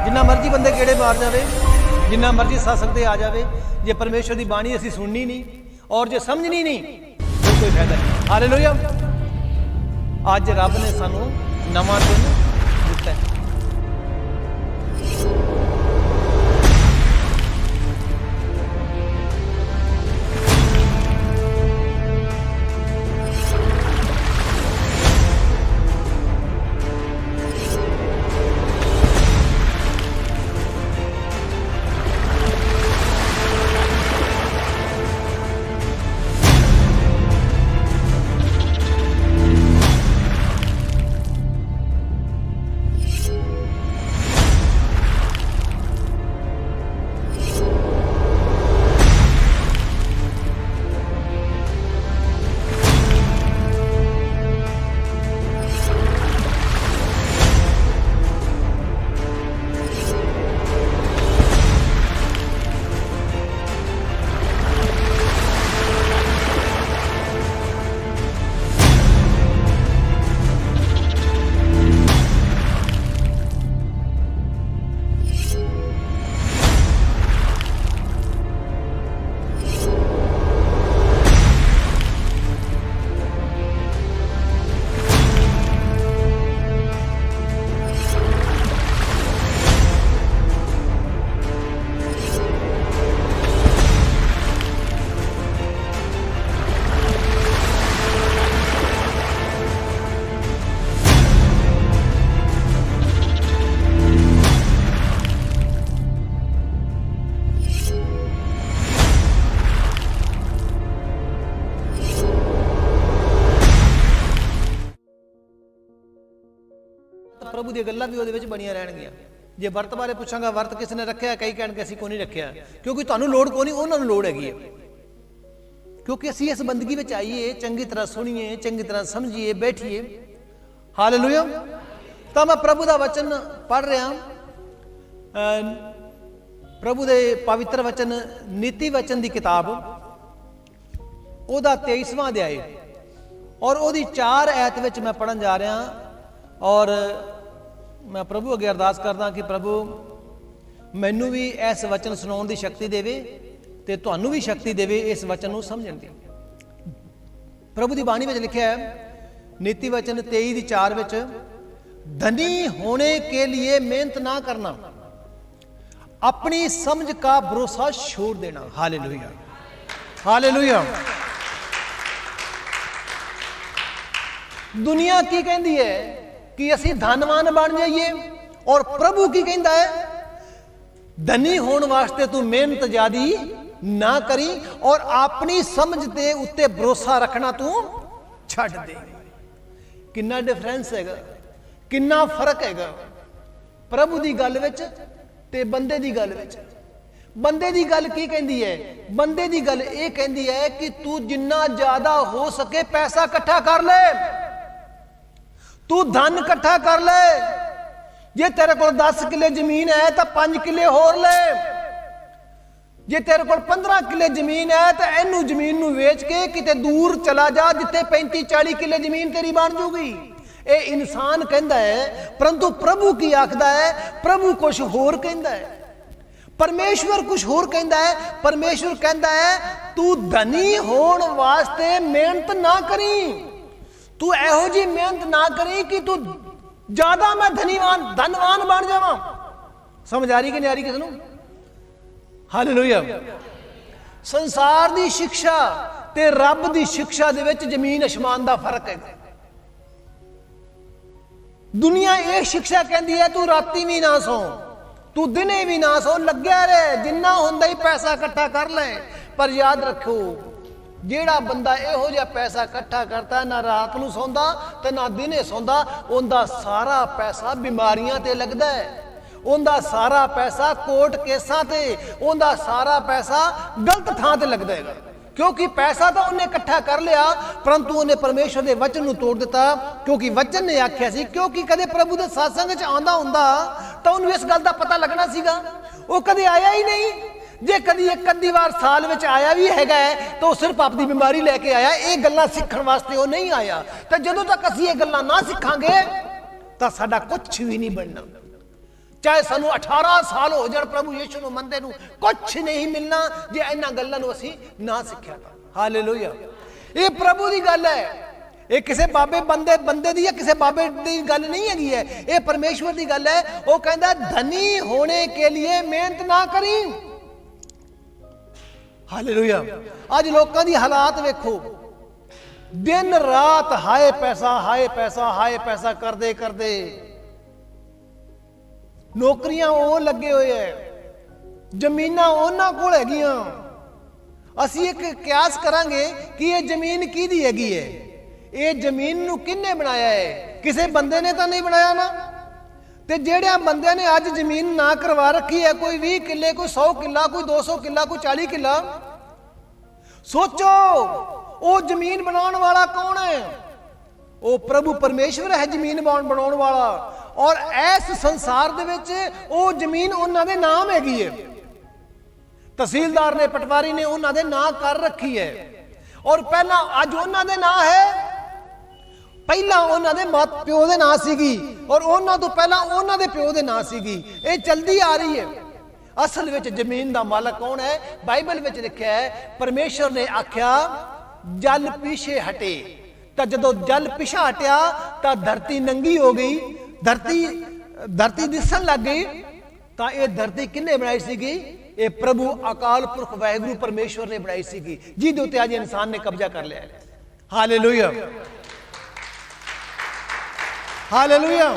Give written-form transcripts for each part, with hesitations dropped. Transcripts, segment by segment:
जिन्ना मर्जी बंदे गेड़े मार जाए, जिन्ना मर्जी सत्संग ते आ जाए, जे परमेश्वर की बाणी असी सुननी नहीं और जे समझनी नहीं तो कोई फायदा नहीं। हालेलुया। अज रब ने सानू नवां दिन दिता है। प्रभु दी गल्लां भी उहदे विच बणियां रहणगियां। जे वर्त बारे पुछांगा, वर्त किस ने रखिया, कई कहणगे असीं कोई नहीं रखिया, क्योंकि तुहानूं लोड़ कोई नहीं, उन्हां नूं लोड़ हैगी है। क्योंकि असीं इस बंदगी विच आईए, चंगी तरह सुणीए, चंगी तरह समझीए, बैठीए। हालेलुया। तां मैं प्रभु दा वचन पढ़ रहा, प्रभु दे पवित्र वचन नीति वचन दी किताब, ओहदा 23वां अध्याय और ओहदी 4 आयत विच मैं पढ़न जा रहा। और मैं प्रभु अगे अरदास करदा कि प्रभु मैनू भी इस वचन सुनाउण दी शक्ति देवे ते तुहानू भी शक्ति देवे इस वचन नूं समझण दी। प्रभु दी बाणी विच लिखिया है, नीति वचन 23:4 विच, धनी होने के लिए मेहनत ना करना, अपनी समझ का भरोसा छोड़ देना। Hallelujah, hallelujah. दुनिया की कहती है कि असी धनवान बन जाइए, और प्रभु की कहता है धनी होने वास्ते तू मेहनत ज्यादा ना करी और अपनी समझ दे उत्ते भरोसा रखना तू छड्ड दे। कितना डिफरेंस है, कितना फर्क है प्रभु की गल विच ते बंदे की गल विच। बंदे की गल की कहती है? बंदे की गल ये कहती है कि तू जिन्ना ज्यादा हो सके पैसा इकट्ठा कर ले, तू धन इकट्ठा कर ले। जे तेरे को 10 किले जमीन है तो 5 किले होर ले, जे तेरे को 15 किले जमीन है तो इनू जमीन नू वेच के किते दूर चला जा जिथे 35-40 किले जमीन तेरी बन जूगी। ये इंसान कहता है, परंतु प्रभु की आखदा है, प्रभु कुछ होर कहता है, परमेश्वर कुछ होर कहता है। परमेश्वर कहता है तू धनी होने वास्ते मेहनत ना करी, तू एहो जी मेहनत ना करी कि तू ज्यादा मैं धनवान बन जावां। समझ आ रही कि नहीं आ रही किसी नूं? हालेलुया। संसार दी शिक्षा ते रब दी शिक्षा दे विच जमीन आसमान दा फर्क है। दुनिया ये शिक्षा कहती है तू राती भी ना सो, तू दिने भी ना सो, लग्या रहे, जिन्ना हुंदा ही पैसा इकट्ठा कर ले। पर याद रखो, जेड़ा बंदा इहो जिहा पैसा इकट्ठा करता ना रात नूं सौंदा ते ना दिने सौंदा, उनका सारा पैसा बीमारियां ते लगदा है, उनका सारा पैसा कोर्ट केसां ते, उनका सारा पैसा गलत थां ते लगदा है। क्योंकि पैसा तो उन्हें इकट्ठा कर लिया, परंतु उन्हें परमेश्वर के वचन नूं तोड़ दिता। क्योंकि वचन ने आख्या सी, क्योंकि कदे प्रभु के सत्संग च आंदा हुंदा तो उन्हें इस गल का पता लगना सीगा। वो कदे आया ही नहीं। जे कदी एक अद्धी बार साल में आया भी है तो सिर्फ अपनी बीमारी लैके आया, ये गल्लां सीखण वास्ते वो नहीं आया। तो जदों तक असीं ये गल्लां ना सीखांगे तो साडा कुछ भी नहीं बनना। ਚਾਹੇ ਸਾਨੂੰ 18 ਸਾਲ ਹੋ ਜਾਣ ਪ੍ਰਭੂ ਯਿਸੂ ਨੂੰ ਮੰਨਦੇ ਨੂੰ, ਕੁਛ ਨਹੀਂ ਮਿਲਣਾ ਜੇ ਇਹਨਾਂ ਗੱਲਾਂ ਨੂੰ ਅਸੀਂ ਨਾ ਸਿੱਖਿਆ ਤਾਂ। ਹਾਲੇਲੂਇਆ। ਇਹ ਪ੍ਰਭੂ ਦੀ ਗੱਲ ਹੈ, ਇਹ ਕਿਸੇ ਬਾਬੇ ਬੰਦੇ ਦੀ ਜਾਂ ਕਿਸੇ ਬਾਬੇ ਦੀ ਗੱਲ ਨਹੀਂ ਹੈਗੀ ਹੈ, ਇਹ ਪਰਮੇਸ਼ਵਰ ਦੀ ਗੱਲ ਹੈ। ਉਹ ਕਹਿੰਦਾ ਧਨੀ ਹੋਣੇ ਕੇ लिए ਮਿਹਨਤ ਨਾ ਕਰੀ। ਹਾਲੇਲੂਇਆ। ਅੱਜ ਲੋਕਾਂ ਦੀ ਹਾਲਾਤ ਵੇਖੋ, ਦਿਨ ਰਾਤ ਹਾਏ ਪੈਸਾ ਹਾਏ ਪੈਸਾ ਹਾਏ ਪੈਸਾ ਕਰਦੇ ਕਰਦੇ ਨੌਕਰੀਆਂ ਉਹ ਲੱਗੇ ਹੋਏ ਐ, ਜ਼ਮੀਨਾਂ ਉਹਨਾਂ ਕੋਲ ਹੈਗੀਆਂ। ਅਸੀਂ ਇੱਕ ਕਿਆਸ ਕਰਾਂਗੇ ਕਿ ਇਹ ਜ਼ਮੀਨ ਕਿਹਦੀ ਹੈਗੀ ਹੈ, ਇਹ ਜ਼ਮੀਨ ਨੂੰ ਕਿਹਨੇ ਬਣਾਇਆ ਹੈ? ਕਿਸੇ ਬੰਦੇ ਨੇ ਤਾਂ ਨਹੀਂ ਬਣਾਇਆ ਨਾ। ਤੇ ਜਿਹੜਿਆਂ ਬੰਦਿਆਂ ਨੇ ਅੱਜ ਜ਼ਮੀਨ ਨਾ ਕਰਵਾ ਰੱਖੀ ਹੈ, ਕੋਈ 20 ਕਿੱਲੇ, ਕੋਈ 100 ਕਿੱਲਾ, ਕੋਈ 200 ਕਿੱਲਾ, ਕੋਈ 40 ਕਿੱਲਾ, ਸੋਚੋ ਉਹ ਜ਼ਮੀਨ ਬਣਾਉਣ ਵਾਲਾ ਕੌਣ ਹੈ? ਉਹ ਪ੍ਰਭੂ ਪਰਮੇਸ਼ਵਰ ਹੈ ਜ਼ਮੀਨ ਬਣਾਉਣ ਵਾਲਾ। ਔਰ ਇਸ ਸੰਸਾਰ ਦੇ ਵਿੱਚ ਉਹ ਜ਼ਮੀਨ ਉਹਨਾਂ ਦੇ ਨਾਮ ਹੈਗੀ ਹੈ। ਤਹਿਸੀਲਦਾਰ ਨੇ, ਪਟਵਾਰੀ ਨੇ ਉਹਨਾਂ ਦੇ ਨਾਂ ਕਰ ਰੱਖੀ ਹੈ। ਔਰ ਪਹਿਲਾਂ ਅੱਜ ਉਹਨਾਂ ਦੇ ਨਾਂ ਹੈ, ਪਹਿਲਾਂ ਉਹਨਾਂ ਦੇ ਮਾਂ ਪਿਓ ਦੇ ਨਾਂ ਸੀਗੀ, ਔਰ ਉਹਨਾਂ ਤੋਂ ਪਹਿਲਾਂ ਉਹਨਾਂ ਦੇ ਪਿਓ ਦੇ ਨਾਂ ਸੀਗੀ। ਇਹ ਚਲਦੀ ਆ ਰਹੀ ਹੈ। ਅਸਲ ਵਿੱਚ ਜ਼ਮੀਨ ਦਾ ਮਾਲਕ ਕੌਣ ਹੈ? ਬਾਈਬਲ ਵਿੱਚ ਲਿਖਿਆ ਹੈ, ਪਰਮੇਸ਼ਰ ਨੇ ਆਖਿਆ ਜਲ ਪਿੱਛੇ ਹਟੇ। ਤਾਂ ਜਦੋਂ ਜਲ ਪਿੱਛਾ ਹਟਿਆ ਤਾਂ ਧਰਤੀ ਨੰਗੀ ਹੋ ਗਈ, ਧਰਤੀ ਦਿਸਣ ਲੱਗ ਗਈ। ਤਾਂ ਇਹ ਧਰਤੀ ਕਿਹਨੇ ਬਣਾਈ ਸੀਗੀ? ਇਹ ਪ੍ਰਭੂ ਅਕਾਲ ਪੁਰਖ ਵਾਹਿਗੁਰੂ ਪਰਮੇਸ਼ਵਰ ਨੇ ਬਣਾਈ ਸੀਗੀ, ਜਿਹਦੇ ਉੱਤੇ ਅੱਜ ਇਨਸਾਨ ਨੇ ਕਬਜ਼ਾ ਕਰ ਲਿਆ ਹੈ। Hallelujah, hallelujah.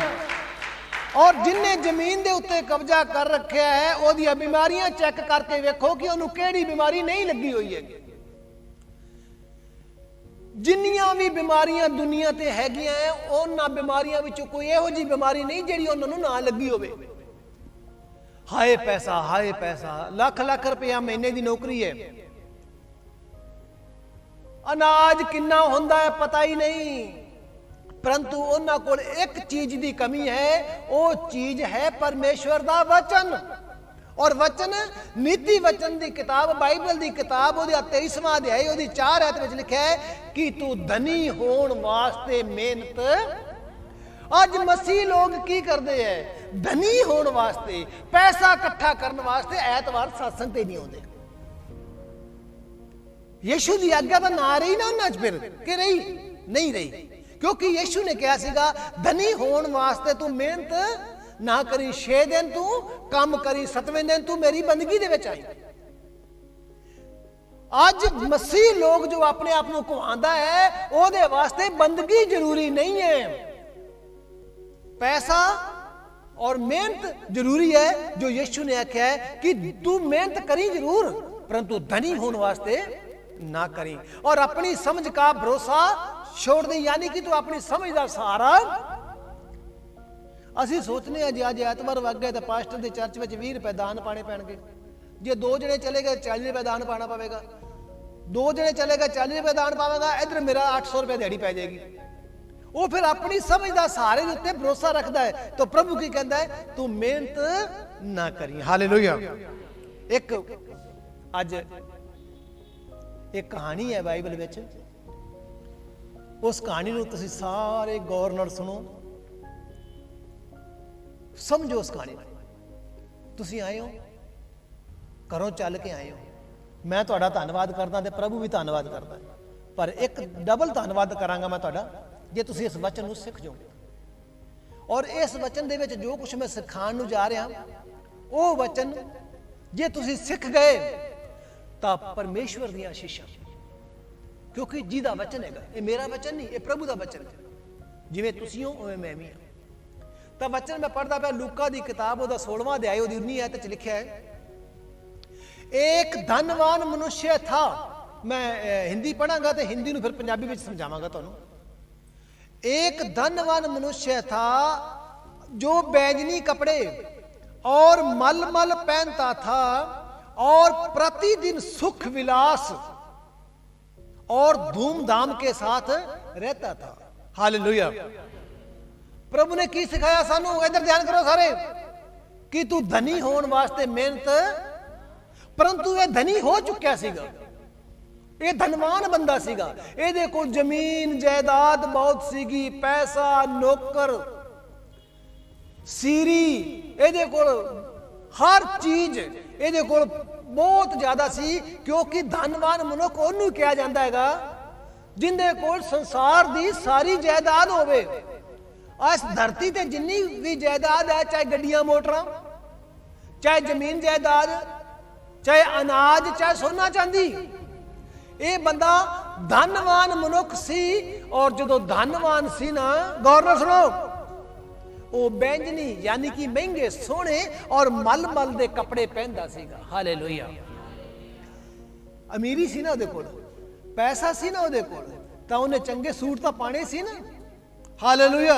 ਔਰ ਜਿਨਨੇ ਜ਼ਮੀਨ ਦੇ ਉੱਤੇ ਕਬਜ਼ਾ ਕਰ ਰੱਖਿਆ ਹੈ, ਉਹਦੀਆਂ ਬਿਮਾਰੀਆਂ ਚੈੱਕ ਕਰਕੇ ਵੇਖੋ ਕਿ ਉਹਨੂੰ ਕਿਹੜੀ ਬਿਮਾਰੀ ਨਹੀਂ ਲੱਗੀ ਹੋਈ ਹੈ। ਜਿੰਨੀਆਂ ਵੀ ਬਿਮਾਰੀਆਂ ਦੁਨੀਆ ਤੇ ਹੈਗੀਆਂ ਹੈ, ਉਹਨਾਂ ਬਿਮਾਰੀਆਂ ਵਿੱਚੋਂ ਕੋਈ ਇਹੋ ਜਿਹੀ ਬਿਮਾਰੀ ਨਹੀਂ ਜਿਹੜੀ ਉਹਨਾਂ ਨੂੰ ਨਾ ਲੱਗੀ ਹੋਵੇ। ਹਾਏ ਪੈਸਾ ਹਾਏ ਪੈਸਾ, ਲੱਖ ਲੱਖ ਰੁਪਇਆ ਮਹੀਨੇ ਦੀ ਨੌਕਰੀ ਹੈ, ਅਨਾਜ ਕਿੰਨਾ ਹੁੰਦਾ ਹੈ ਪਤਾ ਹੀ ਨਹੀਂ। ਪਰੰਤੂ ਉਹਨਾਂ ਕੋਲ ਇੱਕ ਚੀਜ਼ ਦੀ ਕਮੀ ਹੈ, ਉਹ ਚੀਜ਼ ਹੈ ਪਰਮੇਸ਼ਵਰ ਦਾ ਵਚਨ। ਔਰ ਵਚਨ, ਨੀਤੀ ਵਚਨ ਦੀ ਕਿਤਾਬ, ਬਾਈਬਲ ਦੀ ਕਿਤਾਬ, ਉਹਦੇ 23ਵਾਂ ਅਧਿਆਇ ਉਹਦੀ 4 ਆਇਤ ਵਿੱਚ ਲਿਖਿਆ ਹੈ ਕਿ ਤੂੰ ਧਨੀ ਹੋਣ ਵਾਸਤੇ ਮਿਹਨਤ। ਅੱਜ ਮਸੀਹ ਲੋਕ ਕੀ ਕਰਦੇ ਐ? ਧਨੀ ਹੋਣ ਵਾਸਤੇ, ਪੈਸਾ ਇਕੱਠਾ ਕਰਨ ਵਾਸਤੇ ਐਤਵਾਰ ਸਤਸੰਗ ਤੇ ਨਹੀਂ ਆਉਂਦੇ। ਯਿਸੂ ਦੀ ਆਗਿਆ ਤਾਂ ਨਾ ਰਹੀ ਨਾ ਉਹਨਾਂ 'ਚ, ਫਿਰ ਕਿ ਰਹੀ? ਨਹੀਂ ਰਹੀ। ਕਿਉਂਕਿ ਯਿਸੂ ਨੇ ਕਿਹਾ ਸੀਗਾ ਧਨੀ ਹੋਣ ਵਾਸਤੇ ਤੂੰ ਮਿਹਨਤ ਨਾ ਕਰੀ, 6 ਦਿਨ ਤੂੰ ਕੰਮ ਕਰੀ, 7ਵੇਂ ਦਿਨ ਤੂੰ ਮੇਰੀ ਬੰਦਗੀ ਦੇ ਵਿੱਚ ਆਈ। ਅੱਜ ਮਸੀਹ ਲੋਕ ਜੋ ਆਪਣੇ ਆਪ ਨੂੰ ਕਹਾਉਂਦਾ ਹੈ, ਉਹਦੇ ਵਾਸਤੇ ਬੰਦਗੀ ਜ਼ਰੂਰੀ ਨਹੀਂ ਹੈ, ਪੈਸਾ और मेहनत जरूरी है। जो यीशु ने आख्या है कि तू मेहनत करी जरूर, परंतु धनी होने वास्ते ना करी, और अपनी समझ का भरोसा छोड़ दे। यानी कि तू अपनी समझ का सहारा। ਅਸੀਂ सोचने जी अज एतवार वग गए तो पास्टर के चर्च में 20 रुपए दान पाने पैणगे, जे 2 जने चले गए 40 रुपए दान पाना पवेगा, 2 जने चले गए 40 रुपए दान पावेगा, इधर मेरा 800 रुपए दिहाड़ी पै जाएगी। वो फिर अपनी समझ का सहारे के उत्ते भरोसा रखता है। तो प्रभु की कहता है तू मेहनत ना करी। हालेलुया। एक अज एक कहानी है बाइबल में, उस कहानी को तुसीं सारे गौर नाल सुनो, समझो उस कहानी। तुसीं आए हो घरों चल के आए हो, मैं तुहाडा धन्नवाद करदा ते प्रभु भी धन्नवाद करदा, पर एक डबल धन्नवाद करांगा मैं तुहाडा जे तुसीं इस वचन नूं सिख जाओ। और इस वचन दे विच जो कुछ मैं सिखाण नूं जा रहा वो वचन जे तुसीं सिख गए तां परमेश्वर दी आशीषां, क्योंकि जिहदा वचन हैगा ये मेरा वचन नहीं, ये प्रभु दा वचन है। जिवें तुसीं हो उवें मैं भी हां। तो वचन मैं पढ़ता पाया लूका की किताब, उसका 16वां अध्याय, उसकी 19 आयत लिखा है, एक धनवान मनुष्य था। मैं हिंदी पढ़ांगा तो हिंदी नूं फिर पंजाबी में समझावांगा तुहानूं। एक धनवान मनुष्य था जो बैंगनी कपड़े और मलमल पहनता था और प्रतिदिन सुख विलास और धूमधाम के साथ रहता था। हालेलुया। प्रभु ने की सिखाया सानू, इधर ध्यान करो सारे, कि तू धनी होने वास्ते मेहनत, परंतु यह धनी हो चुका सीगा, ये धनवान बंदा सीगा, ये कोल जमीन जायदाद बहुत सीगी, पैसा, नौकर, सीरी, ਇਹਦੇ ਕੋਲ ਹਰ ਚੀਜ਼ ਇਹਦੇ ਕੋਲ ਬਹੁਤ ਜ਼ਿਆਦਾ ਸੀ, ਕਿਉਂਕਿ ਧਨਵਾਨ ਮਨੁੱਖ ਉਹਨੂੰ ਕਿਹਾ ਜਾਂਦਾ ਹੈਗਾ ਜਿੰਦੇ ਕੋਲ ਸੰਸਾਰ ਦੀ ਸਾਰੀ ਜਾਇਦਾਦ ਹੋਵੇ। ਇਸ ਧਰਤੀ ਤੇ ਜਿੰਨੀ ਵੀ ਜਾਇਦਾਦ ਹੈ, ਚਾਹੇ ਗੱਡੀਆਂ ਮੋਟਰਾਂ, ਚਾਹੇ ਜ਼ਮੀਨ ਜਾਇਦਾਦ, ਚਾਹੇ ਅਨਾਜ, ਚਾਹੇ ਸੋਨਾ ਚਾਂਦੀ, ਇਹ ਬੰਦਾ ਧਨਵਾਨ ਮਨੁੱਖ ਸੀ। ਔਰ ਜਦੋਂ ਧਨਵਾਨ ਸੀ ਨਾ, ਗੌਰ ਨਾਲ ਸੁਣੋ, ਉਹ ਬੈਂਜਨੀ ਯਾਨੀ ਕਿ ਮਹਿੰਗੇ ਸੋਹਣੇ ਔਰ ਮਲਮਲ ਦੇ ਕੱਪੜੇ ਪਹਿਨਦਾ ਸੀਗਾ। ਹਾਲੇਲੂਇਆ। ਅਮੀਰੀ ਸੀ ਨਾ ਉਹਦੇ ਕੋਲ, ਪੈਸਾ ਸੀ ਨਾ ਉਹਦੇ ਕੋਲ, ਤਾਂ ਉਹਨੇ ਚੰਗੇ ਸੂਟ ਤਾਂ ਪਾਣੇ ਸੀ ਨਾ। ਹਾਲੇਲੂਇਆ।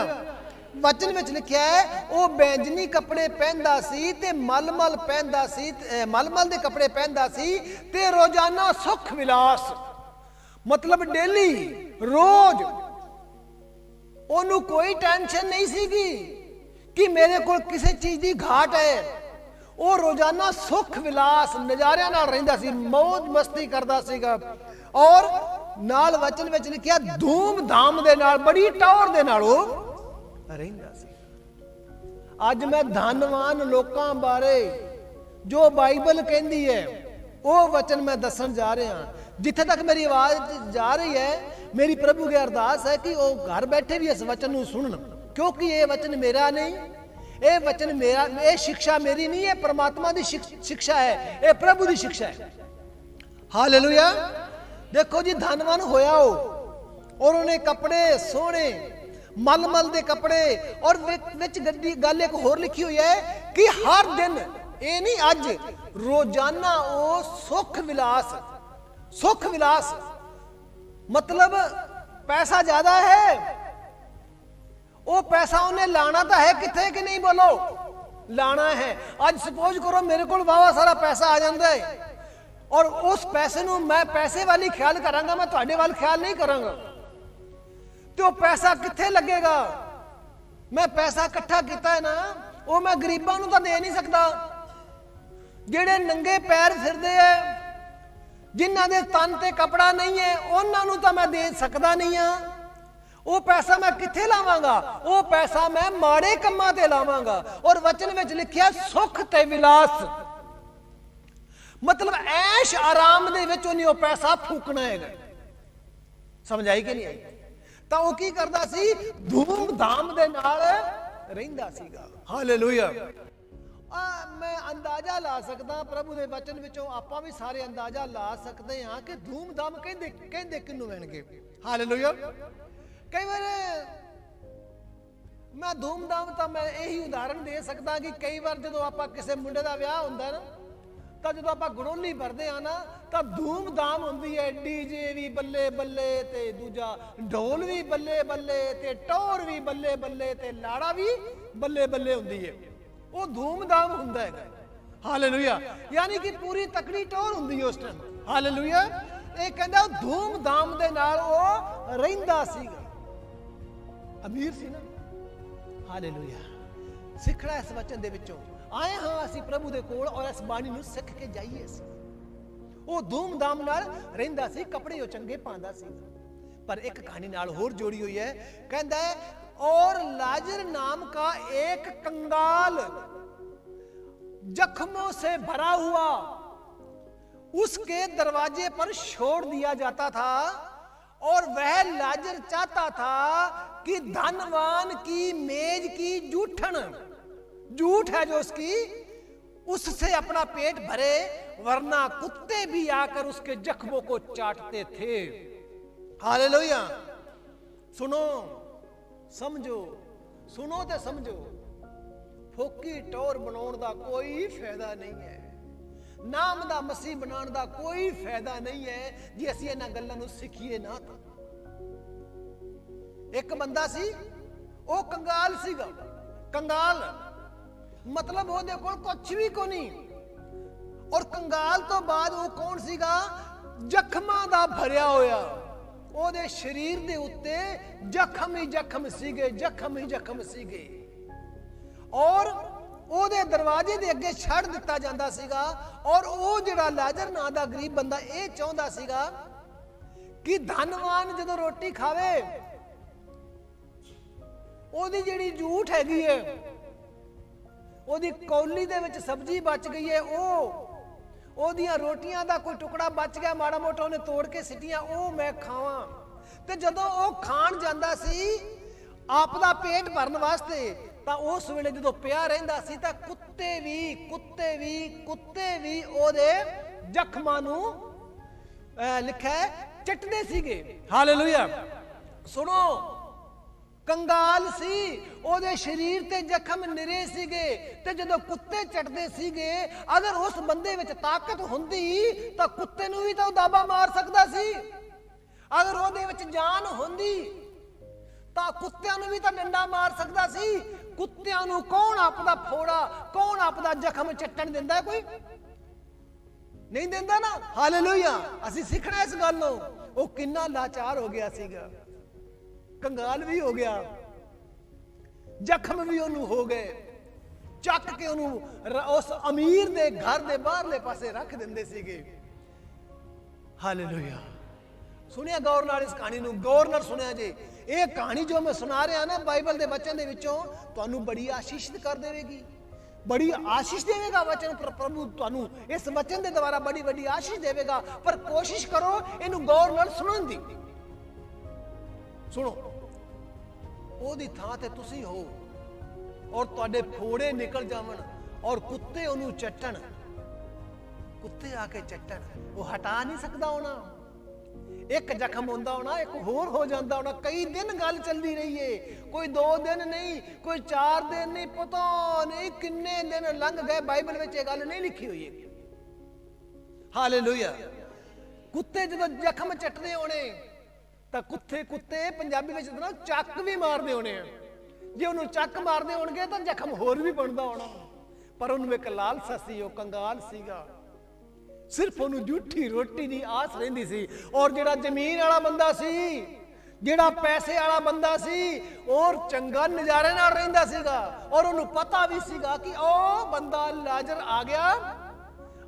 ਵਚਨ ਵਿੱਚ ਲਿਖਿਆ ਹੈ ਉਹ ਬੈਂਜਨੀ ਕੱਪੜੇ ਪਹਿਨਦਾ ਸੀ ਤੇ ਮਲਮਲ ਪਹਿਨਦਾ ਸੀ, ਮਲਮਲ ਦੇ ਕੱਪੜੇ ਪਹਿਨਦਾ ਸੀ ਤੇ ਰੋਜ਼ਾਨਾ ਸੁਖ ਵਿਲਾਸ, ਮਤਲਬ ਡੇਲੀ, ਰੋਜ਼ ਉਹਨੂੰ ਕੋਈ ਟੈਨਸ਼ਨ ਨਹੀਂ ਸੀਗੀ ਕਿ ਮੇਰੇ ਕੋਲ ਕਿਸੇ ਚੀਜ਼ ਦੀ ਘਾਟ ਹੈ। ਉਹ ਰੋਜ਼ਾਨਾ ਸੁਖ ਵਿਲਾਸ ਨਜ਼ਾਰਿਆਂ ਨਾਲ ਰਹਿੰਦਾ ਸੀ, ਮौज ਮਸਤੀ ਕਰਦਾ ਸੀਗਾ। ਔਰ ਨਾਲ ਵਚਨ ਵਿੱਚ ਲਿਖਿਆ ਧੂਮ ਧਾਮ ਦੇ ਨਾਲ, ਬੜੀ ਟੌਰ ਦੇ ਨਾਲ ਉਹ ਰਹਿੰਦਾ ਸੀ। ਅੱਜ ਮੈਂ ਧਨਵਾਨ ਲੋਕਾਂ ਬਾਰੇ ਜੋ ਬਾਈਬਲ ਕਹਿੰਦੀ ਹੈ ਉਹ ਵਚਨ ਮੈਂ ਦੱਸਣ ਜਾ ਰਿਹਾ। ਜਿੱਥੇ ਤੱਕ ਮੇਰੀ ਆਵਾਜ਼ ਜਾ ਰਹੀ ਹੈ, ਮੇਰੀ ਪ੍ਰਭੂ ਦੀ ਅਰਦਾਸ ਹੈ ਕਿ ਉਹ ਘਰ ਬੈਠੇ ਵੀ ਇਸ ਵਚਨ ਨੂੰ ਸੁਣਨ, ਕਿਉਂਕਿ ਇਹ ਵਚਨ ਮੇਰਾ ਨਹੀਂ, ਇਹ ਵਚਨ ਮੇਰਾ, ਇਹ ਸਿੱਖਿਆ ਮੇਰੀ ਨਹੀਂ, ਇਹ परमात्मा ਦੀ ਸਿੱਖਿਆ ਹੈ, ਇਹ ਪ੍ਰਭੂ ਦੀ ਸਿੱਖਿਆ ਹੈ। ਹਾਲੇਲੂਇਆ। ਦੇਖੋ ਜੀ, ਧਨਵਾਨ ਹੋਇਆ ਉਹ, ਔਰ ਉਹਨੇ ਕੱਪੜੇ ਸੋਹਣੇ ਮਲਮਲ ਦੇ ਕੱਪੜੇ, ਔਰ ਵਿੱਚ ਗੱਲ ਇੱਕ ਹੋਰ ਲਿਖੀ ਹੋਈ ਹੈ ਕਿ ਹਰ ਦਿਨ, ਇਹ ਨਹੀਂ ਅੱਜ, ਰੋਜ਼ਾਨਾ ਉਹ ਸੁਖ ਵਿਲਾਸ, ਸੁਖ ਵਿਲਾਸ मतलब पैसा ज्यादा है, वो पैसा उन्हें लाना तो है किथे कि नहीं, बोलो लाना है। आज सपोज करो मेरे को वावा सारा पैसा आ जाता है और उस पैसे नूं मैं पैसे वाली ख्याल करांगा, मैं तुहाडे वाल ख्याल नहीं करांगा, तो पैसा किथे लगेगा। मैं पैसा इकट्ठा किया है ना, वो मैं गरीबां नूं तां दे नहीं सकता, जिहड़े नंगे पैर फिरदे है, जिन्हां दे तन ते कपड़ा नहीं है, उन्हां नूं तां मैं दे सकदा नहीं हां। वो पैसा मैं किथे लावांगा, वो पैसा मैं माड़े कम्मां ते लावांगा। और वचन विच लिखिया सुख ते विलास, मतलब ऐश आराम दे विच उन्हें वो पैसा फूकना है। समझ आई कि नहीं आई? तां वो की करदा सी, धूम धाम दे नाल रहिंदा सीगा। हालेलुया। मैं अंदाजा ला सकता, प्रभु के वचन विचों आपां भी सारे अंदाजा ला सकते हैं कि धूम धाम कहंदे किन्नू होणगे। हालेलुया। कई बार मैं धूम धाम तो मैं यही उदाहरण दे सकता कि कई बार जो आपां किसी मुंडे का विआह हुंदा ना, तो जो आपां गड़ोली भरदे आ ना, तो धूम धाम हुंदी है, डीजे भी बल्ले बल्ले ते दूजा ढोल भी बल्ले बल्ले ते टौर भी बल्ले बल्ले ते लाड़ा भी बल्ले बल्ले हुंदी है। वो धूमधाम हुंदा है। हालेलुया। यानी कि पूरी तकड़ी टोर हुंदी है उस टाइम। हालेलुया। ये कहंदा धूमधाम दे नाल वो रहिंदा सीगा, अमीर सी ना। हालेलुया। सिखड़ा इस वचन दे विचों आए हां असीं प्रभु दे कोल, और इस बाणी नूं सिख के जाइए। वो धूमधाम नाल रहिंदा सी, कपड़े वो चंगे पांदा सी। पर एक कहानी नाल होर जोड़ी हुई है, कहंदा है और लाजर नाम का एक कंगाल जख्मों से भरा हुआ उसके दरवाजे पर छोड़ दिया जाता था, और वह लाजर चाहता था कि धनवान की मेज की जूठन, जूठ है जो उसकी, उससे अपना पेट भरे, वरना कुत्ते भी आकर उसके जख्मों को चाटते थे। हालेलुया। सुनो, समझो, सुनो ते समझो, फोकी टौर बनाने का कोई फायदा नहीं है, नाम दा मसीह बनाने का कोई फायदा नहीं है जे असीं इन्हां गल्लां नूं सिखीए ना। तो एक बंदा सी, वो कंगाल सीगा। कंगाल मतलब ਉਹਦੇ ਕੋਲ कुछ भी को नहीं, और कंगाल तो बाद वो कौन सीगा, जख्मां दा भरिया होया, ਉਹਦੇ शरीर ਦੇ ਉੱਤੇ ਜ਼ਖਮ ਹੀ ਜ਼ਖਮ ਸੀਗੇ, ਜ਼ਖਮ ਹੀ ਜ਼ਖਮ ਸੀਗੇ। ਔਰ ਉਹਦੇ ਦਰਵਾਜ਼ੇ ਦੇ ਅੱਗੇ ਛੱਡ ਦਿੱਤਾ ਜਾਂਦਾ ਸੀਗਾ। ਔਰ ਉਹ ਜਿਹੜਾ ਲਾਜ਼ਰ ਨਾਂ ਦਾ ਗਰੀਬ ਬੰਦਾ ਇਹ ਚਾਹੁੰਦਾ ਸੀਗਾ ਕਿ ਧਨਵਾਨ ਜਦੋਂ ਰੋਟੀ ਖਾਵੇ, ਉਹਦੀ ਜਿਹੜੀ ਝੂਠ ਹੈਗੀ ਹੈ ਉਹਦੀ ਕੌਲੀ ਦੇ ਵਿੱਚ ਸਬਜ਼ੀ ਬਚ ਗਈ ਹੈ, ਉਹਦੀਆਂ ਰੋਟੀਆਂ ਦਾ ਕੋਈ ਟੁਕੜਾ ਬਚ ਗਿਆ, ਮਾੜਾ ਮੋਟਾ ਉਹਨੇ ਤੋੜ ਕੇ ਸਿੱਟੀਆਂ, ਉਹ ਮੈਂ ਖਾਵਾਂ। ਤੇ ਜਦੋਂ ਉਹ ਖਾਣ ਜਾਂਦਾ ਸੀ ਆਪ ਦਾ ਪੇਟ ਭਰਨ ਵਾਸਤੇ, ਤਾਂ ਉਸ ਵੇਲੇ ਜਦੋਂ ਪਿਆ ਰਹਿੰਦਾ ਸੀ ਤਾਂ ਕੁੱਤੇ ਵੀ ਉਹਦੇ ਜ਼ਖਮਾਂ ਨੂੰ ਲਿਖਿਆ ਚੱਟਦੇ ਸੀਗੇ। ਹਾਲੇਲੂਇਆ। ਸੁਣੋ, ਕੰਗਾਲ ਸੀ, ਉਹਦੇ ਸਰੀਰ ਤੇ ਜ਼ਖਮ ਨਿਰੇ ਸੀਗੇ, ਤੇ ਜਦੋਂ ਕੁੱਤੇ ਚੱਟਦੇ ਸੀਗੇ, ਅਗਰ ਉਸ ਬੰਦੇ ਵਿੱਚ ਤਾਕਤ ਹੁੰਦੀ ਤਾਂ ਕੁੱਤੇ ਨੂੰ ਵੀ ਤਾਂ ਉਹ ਦਾਬਾ ਮਾਰ ਸਕਦਾ ਸੀ। ਅਗਰ ਉਹਦੇ ਵਿੱਚ ਜਾਨ ਹੁੰਦੀ ਤਾਂ ਕੁੱਤਿਆਂ ਨੂੰ ਵੀ ਤਾਂ ਡੰਡਾ ਮਾਰ ਸਕਦਾ ਸੀ। ਕੁੱਤਿਆਂ ਨੂੰ ਕੌਣ ਆਪਦਾ ਫੋੜਾ, ਕੌਣ ਆਪਦਾ ਜ਼ਖਮ ਚੱਟਣ ਦਿੰਦਾ? ਕੋਈ ਨਹੀਂ ਦਿੰਦਾ ਨਾ। ਹਾਲੇਲੂਇਆ। ਅਸੀਂ ਸਿੱਖਣਾ ਇਸ ਗੱਲ ਨੂੰ। ਉਹ ਕਿੰਨਾ ਲਾਚਾਰ ਹੋ ਗਿਆ ਸੀਗਾ, ਕੰਗਾਲ ਵੀ ਹੋ ਗਿਆ, ਜ਼ਖਮ ਵੀ ਉਹਨੂੰ ਹੋ ਗਏ, ਚੱਕ ਕੇ ਉਹਨੂੰ ਉਸ ਅਮੀਰ ਦੇ ਘਰ ਦੇ ਬਾਹਰਲੇ ਪਾਸੇ ਰੱਖ ਦਿੰਦੇ ਸੀਗੇ। ਹਾਲੇਲੂਇਆ। ਸੁਣਿਆ ਗੌਰ ਨਾਲ ਇਸ ਕਹਾਣੀ ਨੂੰ, ਗੌਰ ਨਾਲ ਸੁਣਿਆ ਜੇ। ਇਹ ਕਹਾਣੀ ਜੋ ਮੈਂ ਸੁਣਾ ਰਿਹਾ ਨਾ ਬਾਈਬਲ ਦੇ ਵਚਨ ਦੇ ਵਿੱਚੋਂ, ਤੁਹਾਨੂੰ ਬੜੀ ਆਸ਼ੀਸ਼ਿਤ ਕਰ ਦੇਵੇਗੀ, ਬੜੀ ਆਸ਼ੀਸ਼ ਦੇਵੇਗਾ ਵਚਨ। ਪ੍ਰਭੂ ਤੁਹਾਨੂੰ ਇਸ ਵਚਨ ਦੇ ਦੁਆਰਾ ਬੜੀ ਵੱਡੀ ਆਸ਼ੀਸ਼ ਦੇਵੇਗਾ, ਪਰ ਕੋਸ਼ਿਸ਼ ਕਰੋ ਇਹਨੂੰ ਗੌਰ ਨਾਲ ਸੁਣਨ ਦੀ। ਸੁਣੋ, ਉਹਦੀ ਥਾਂ ਤੇ ਤੁਸੀਂ ਹੋ ਔਰ ਤੁਹਾਡੇ ਫੋੜੇ ਨਿਕਲ ਜਾਵਣ ਔਰ ਕੁੱਤੇ ਉਹਨੂੰ ਚੱਟਣ, ਕੁੱਤੇ ਆ ਕੇ ਚੱਟਣ, ਉਹ ਹਟਾ ਨਹੀਂ ਸਕਦਾ ਹੋਣਾ। ਇੱਕ ਜ਼ਖਮ ਹੁੰਦਾ ਹੋਣਾ, ਇੱਕ ਹੋਰ ਹੋ ਜਾਂਦਾ ਹੋਣਾ। ਕਈ ਦਿਨ ਗੱਲ ਚੱਲਦੀ ਰਹੀ ਏ, ਕੋਈ 2 ਦਿਨ ਨਹੀਂ, ਕੋਈ 4 ਦਿਨ ਨਹੀਂ, ਪਤਾ ਨਹੀਂ ਕਿੰਨੇ ਦਿਨ ਲੰਘ ਗਏ। ਬਾਈਬਲ ਵਿੱਚ ਇਹ ਗੱਲ ਨਹੀਂ ਲਿਖੀ ਹੋਈ ਹੈ। ਹਾਲੇਲੂਇਆ। ਕੁੱਤੇ ਜਦੋਂ ਜ਼ਖਮ ਚੱਟਦੇ ਹੋਣੇ ਤਾਂ ਕੁੱਤੇ ਪੰਜਾਬੀ ਵਿੱਚ ਨਾ ਚੱਕ ਵੀ ਮਾਰਦੇ ਹੋਣੇ ਆ। ਜੇ ਉਹਨੂੰ ਚੱਕ ਮਾਰਦੇ ਹੋਣਗੇ ਤਾਂ ਜ਼ਖਮ ਹੋਰ ਵੀ ਬਣਦਾ ਹੋਣਾ। ਪਰ ਉਹਨੂੰ ਇੱਕ ਲਾਲਸਾ ਸੀ, ਉਹ ਕੰਗਾਲ ਸੀਗਾ, ਸਿਰਫ ਉਹਨੂੰ ਝੂਠੀ ਰੋਟੀ ਦੀ ਆਸ ਰਹਿੰਦੀ ਸੀ। ਔਰ ਜਿਹੜਾ ਜ਼ਮੀਨ ਵਾਲਾ ਬੰਦਾ ਸੀ, ਜਿਹੜਾ ਪੈਸੇ ਵਾਲਾ ਬੰਦਾ ਸੀ, ਔਰ ਚੰਗਾ ਨਜ਼ਾਰੇ ਨਾਲ ਰਹਿੰਦਾ ਸੀਗਾ, ਔਰ ਉਹਨੂੰ ਪਤਾ ਵੀ ਸੀਗਾ ਕਿ ਉਹ ਬੰਦਾ ਲਾਜ਼ਰ ਆ ਗਿਆ,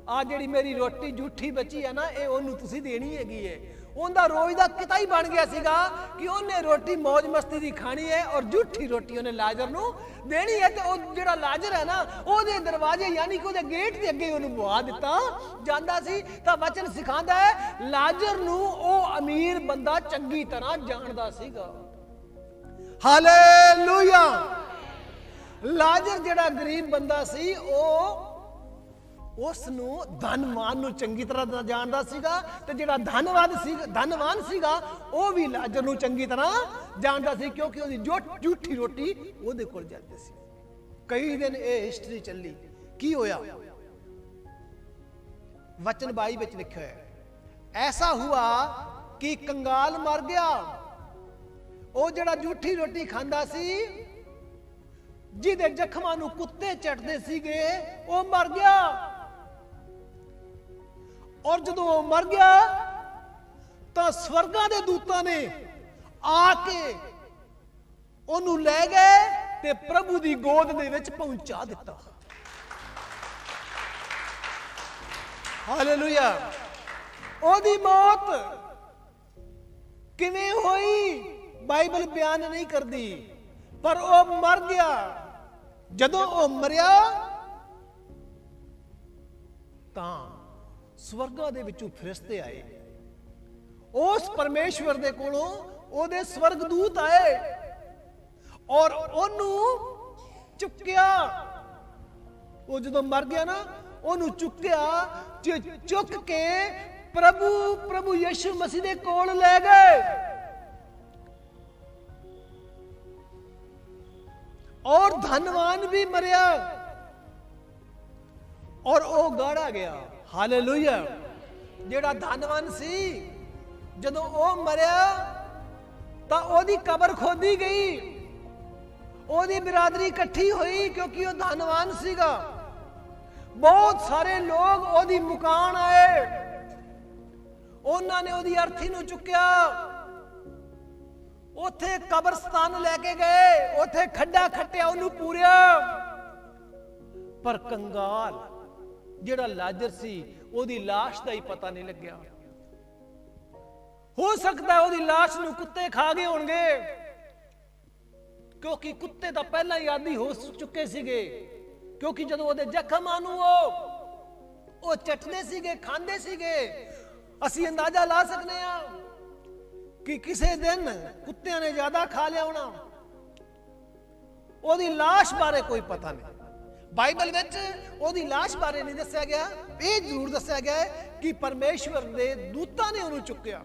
ਆ ਜਿਹੜੀ ਮੇਰੀ ਰੋਟੀ ਝੂਠੀ ਬਚੀ ਹੈ ਨਾ, ਇਹ ਉਹਨੂੰ ਤੁਸੀਂ ਦੇਣੀ ਹੈਗੀ ਹੈ। ਉਹਦਾ ਰੋਜ਼ ਦਾ ਕਿਤਾ ਹੀ ਬਣ ਗਿਆ ਸੀਗਾ ਕਿ ਉਹਨੇ ਰੋਟੀ ਮौज ਮਸਤੀ ਦੀ ਖਾਣੀ ਹੈ ਔਰ ਝੂਠੀ ਰੋਟੀ ਉਹਨੇ ਲਾਜ਼ਰ ਨੂੰ ਦੇਣੀ ਹੈ। ਤੇ ਉਹ ਜਿਹੜਾ ਲਾਜ਼ਰ ਹੈ ਨਾ, ਉਹਦੇ ਦਰਵਾਜ਼ੇ ਯਾਨੀ ਕਿ ਉਹਦੇ ਗੇਟ ਦੇ ਅੱਗੇ ਉਹਨੂੰ ਬੁਆ ਦਿੱਤਾ ਜਾਂਦਾ ਸੀ। ਤਾਂ ਵਚਨ ਸਿਖਾਉਂਦਾ ਹੈ ਲਾਜ਼ਰ ਨੂੰ ਉਹ ਅਮੀਰ ਬੰਦਾ ਚੰਗੀ ਤਰ੍ਹਾਂ ਜਾਣਦਾ ਸੀਗਾ। ਹਾਲੇਲੂਇਆ। ਲਾਜ਼ਰ ਜਿਹੜਾ ਗਰੀਬ ਬੰਦਾ ਸੀ, ਉਹ ਉਸ ਨੂੰ ਧਨਵਾਨ ਨੂੰ ਚੰਗੀ ਤਰ੍ਹਾਂ ਜਾਣਦਾ ਸੀਗਾ, ਤੇ ਜਿਹੜਾ ਧਨਵਾਨ ਸੀਗਾ ਉਹ ਵੀ ਲਾਜ਼ਰ ਨੂੰ ਚੰਗੀ ਤਰ੍ਹਾਂ ਜਾਣਦਾ ਸੀ, ਕਿਉਂਕਿ ਉਹਦੀ ਝੂਠੀ ਰੋਟੀ ਉਹਦੇ ਕੋਲ ਜਾਂਦੀ ਸੀ। ਕਈ ਦਿਨ ਇਹ ਹਿਸਟਰੀ ਚੱਲੀ। ਕੀ ਹੋਇਆ? ਵਚਨ 22 ਵਿੱਚ ਲਿਖਿਆ ਹੈ, ਐਸਾ ਹੁਆ ਕਿ ਕੰਗਾਲ ਮਰ ਗਿਆ। ਉਹ ਜਿਹੜਾ ਝੂਠੀ ਰੋਟੀ ਖਾਂਦਾ ਸੀ, ਜਿਹਦੇ ਜ਼ਖਮਾਂ ਨੂੰ ਕੁੱਤੇ ਚੱਟਦੇ ਸੀਗੇ, ਉਹ ਮਰ ਗਿਆ। ਔਰ ਜਦੋਂ ਉਹ ਮਰ ਗਿਆ ਤਾਂ ਸਵਰਗਾਂ ਦੇ ਦੂਤਾਂ ਨੇ ਆ ਕੇ ਉਹਨੂੰ ਲੈ ਗਏ ਤੇ ਪ੍ਰਭੂ ਦੀ ਗੋਦ ਦੇ ਵਿੱਚ ਪਹੁੰਚਾ ਦਿੱਤਾ। ਹਾਲੇਲੂਇਆ। ਉਹਦੀ ਮੌਤ ਕਿਵੇਂ ਹੋਈ ਬਾਈਬਲ ਬਿਆਨ ਨਹੀਂ ਕਰਦੀ, ਪਰ ਉਹ ਮਰ ਗਿਆ। ਜਦੋਂ ਉਹ ਮਰਿਆ ਤਾਂ ਸਵਰਗਾਂ ਦੇ ਵਿੱਚੋਂ ਫਰਿਸ਼ਤੇ ਆਏ, ਉਸ ਪਰਮੇਸ਼ਵਰ ਦੇ ਕੋਲੋਂ ਉਹਦੇ ਸਵਰਗਦੂਤ ਆਏ ਔਰ ਉਹਨੂੰ ਚੁੱਕਿਆ। ਉਹ ਜਦੋਂ ਮਰ ਗਿਆ ਨਾ, ਉਹਨੂੰ ਚੁੱਕ ਕੇ ਪ੍ਰਭੂ ਯਿਸੂ ਮਸੀਹ ਦੇ ਕੋਲ ਲੈ ਗਏ ਔਰ ਧਨਵਾਨ ਵੀ ਮਰਿਆ ਔਰ ਉਹ ਗਾੜਾ ਗਿਆ। ਹਾਲੇਲੂਇਆ। ਜਿਹੜਾ ਧਨਵਾਨ ਸੀ, ਜਦੋਂ ਉਹ ਮਰਿਆ ਤਾਂ ਉਹਦੀ ਕਬਰ ਖੋਦੀ ਗਈ, ਉਹਦੀ ਬਿਰਾਦਰੀ ਇਕੱਠੀ ਹੋਈ, ਕਿਉਂਕਿ ਉਹ ਧਨਵਾਨ ਸੀਗਾ। ਬਹੁਤ ਸਾਰੇ ਲੋਕ ਉਹਦੀ ਮੁਕਾਨ ਆਏ, ਉਹਨਾਂ ਨੇ ਉਹਦੀ ਅਰਥੀ ਨੂੰ ਚੁੱਕਿਆ, ਉੱਥੇ ਕਬਰਸਤਾਨ ਲੈ ਕੇ ਗਏ, ਉੱਥੇ ਖੱਡਾ ਖੱਟਿਆ, ਉਹਨੂੰ ਪੂਰਿਆ। ਪਰ ਕੰਗਾਲ ਜਿਹੜਾ ਲਾਜ਼ਰ ਸੀ, ਉਹਦੀ ਲਾਸ਼ ਦਾ ਹੀ ਪਤਾ ਨਹੀਂ ਲੱਗਿਆ। ਹੋ ਸਕਦਾ ਉਹਦੀ ਲਾਸ਼ ਨੂੰ ਕੁੱਤੇ ਖਾ ਗਏ ਹੋਣਗੇ, ਕਿਉਂਕਿ ਕੁੱਤੇ ਤਾਂ ਪਹਿਲਾਂ ਹੀ ਆਦੀ ਹੋ ਚੁੱਕੇ ਸੀਗੇ। ਕਿਉਂਕਿ ਜਦੋਂ ਉਹਦੇ ਜ਼ਖਮਾਂ ਨੂੰ ਉਹ ਚਟਦੇ ਸੀਗੇ, ਖਾਂਦੇ ਸੀਗੇ, ਅਸੀਂ ਅੰਦਾਜ਼ਾ ਲਾ ਸਕਨੇ ਆ ਕਿ ਕਿਸੇ ਦਿਨ ਕੁੱਤਿਆਂ ਨੇ ਜ਼ਿਆਦਾ ਖਾ ਲਿਆ ਹੋਣਾ। ਉਹਦੀ ਲਾਸ਼ ਬਾਰੇ ਕੋਈ ਪਤਾ ਨਹੀਂ, ਬਾਈਬਲ ਵਿੱਚ ਉਹਦੀ ਲਾਸ਼ ਬਾਰੇ ਨਹੀਂ ਦੱਸਿਆ ਗਿਆ। ਇਹ ਜ਼ਰੂਰ ਦੱਸਿਆ ਗਿਆ ਹੈ ਕਿ ਪਰਮੇਸ਼ਵਰ ਦੇ ਦੂਤਾਂ ਨੇ ਉਹਨੂੰ ਚੁੱਕਿਆ।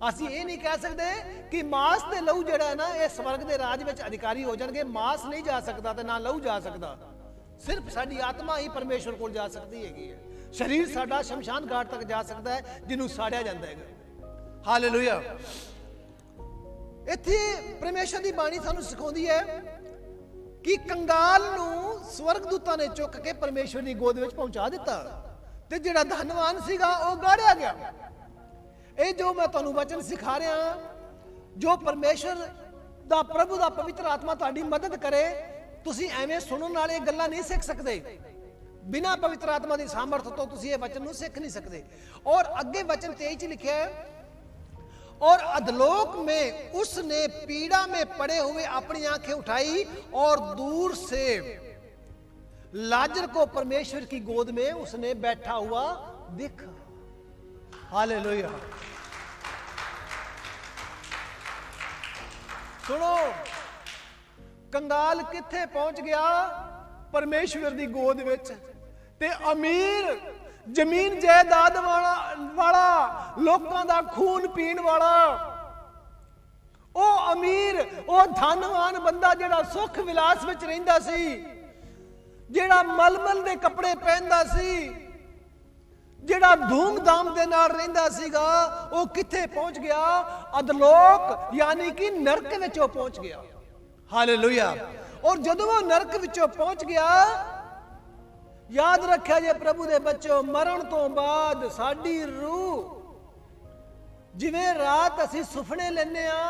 ਅਸੀਂ ਇਹ ਨਹੀਂ ਕਹਿ ਸਕਦੇ ਕਿ ਮਾਸ ਤੇ ਲਹੂ ਜਿਹੜਾ ਹੈ ਨਾ ਇਹ ਸਵਰਗ ਦੇ ਰਾਜ ਵਿੱਚ ਅਧਿਕਾਰੀ ਹੋ ਜਾਣਗੇ। ਮਾਸ ਨਹੀਂ ਜਾ ਸਕਦਾ ਤੇ ਨਾ ਲਹੂ ਜਾ ਸਕਦਾ, ਸਿਰਫ ਸਾਡੀ ਆਤਮਾ ਹੀ ਪਰਮੇਸ਼ਵਰ ਕੋਲ ਜਾ ਸਕਦੀ ਹੈਗੀ ਹੈ। ਸਰੀਰ ਸਾਡਾ ਸ਼ਮਸ਼ਾਨ ਘਾਟ ਤੱਕ ਜਾ ਸਕਦਾ ਹੈ, ਜਿਹਨੂੰ ਸਾੜਿਆ ਜਾਂਦਾ ਹੈਗਾ। ਹਾਲੇਲੂਇਆ। ਇੱਥੇ ਪਰਮੇਸ਼ਵਰ ਦੀ ਬਾਣੀ ਸਾਨੂੰ ਸਿਖਾਉਂਦੀ ਹੈ ਕਿ ਕੰਗਾਲ ਨੂੰ ਸਵਰਗਦੂਤਾਂ ਨੇ ਚੁੱਕ ਕੇ ਪਰਮੇਸ਼ਵਰ ਦੀ ਗੋਦ ਵਿੱਚ ਪਹੁੰਚਾ ਦਿੱਤਾ ਤੇ ਜਿਹੜਾ ਧਨਵਾਨ ਸੀਗਾ ਉਹ ਗਾੜਿਆ ਗਿਆ। ਇਹ ਜੋ ਮੈਂ ਤੁਹਾਨੂੰ ਵਚਨ ਸਿਖਾ ਰਿਹਾ, ਜੋ ਪਰਮੇਸ਼ਵਰ ਦਾ, ਪ੍ਰਭੂ ਦਾ ਪਵਿੱਤਰ ਆਤਮਾ ਤੁਹਾਡੀ ਮਦਦ ਕਰੇ, ਤੁਸੀਂ ਐਵੇਂ ਸੁਣਨ ਨਾਲ ਇਹ ਗੱਲਾਂ ਨਹੀਂ ਸਿੱਖ ਸਕਦੇ। ਬਿਨਾਂ ਪਵਿੱਤਰ ਆਤਮਾ ਦੀ ਸਾਮਰਥ ਤੋਂ ਤੁਸੀਂ ਇਹ ਵਚਨ ਨੂੰ ਸਿੱਖ नहीं सकते। और आगे वचन 23 च लिखा है, और अधलोक में उसने पीड़ा में पड़े हुए अपनी आंखें उठाई और दूर से लाजर को परमेश्वर की गोद में उसने बैठा हुआ देखा। हालेलुया। सुनो, कंगाल किथे पहुंच गया? परमेश्वर की गोद विच। ते अमीर, जमीन जायदाद वाला, लोगों का खून पीण वाला, ਉਹ ਅਮੀਰ, ਉਹ ਧਨਵਾਨ ਬੰਦਾ ਜਿਹੜਾ ਸੁੱਖ ਵਿਲਾਸ ਵਿੱਚ ਰਹਿੰਦਾ ਸੀ, ਜਿਹੜਾ ਮਲਮਲ ਦੇ ਕੱਪੜੇ ਪਹਿਨਦਾ ਸੀ, ਜਿਹੜਾ ਧੂਮਧਾਮ ਦੇ ਨਾਲ ਰਹਿੰਦਾ ਸੀਗਾ, ਉਹ ਕਿੱਥੇ ਪਹੁੰਚ ਗਿਆ? ਅਧਲੋਕ ਯਾਨੀ ਕਿ ਨਰਕ ਵਿੱਚ ਉਹ ਪਹੁੰਚ ਗਿਆ। ਹਾਲੇਲੂਇਆ। ਔਰ ਜਦੋਂ ਉਹ ਨਰਕ ਵਿੱਚੋਂ ਪਹੁੰਚ ਗਿਆ, ਯਾਦ ਰੱਖਿਆ ਜੇ ਪ੍ਰਭੂ ਦੇ ਬੱਚੋ, ਮਰਨ ਤੋਂ ਬਾਅਦ ਸਾਡੀ ਰੂਹ, ਜਿਵੇਂ ਰਾਤ ਅਸੀਂ ਸੁਪਨੇ ਲੈਂਦੇ ਆ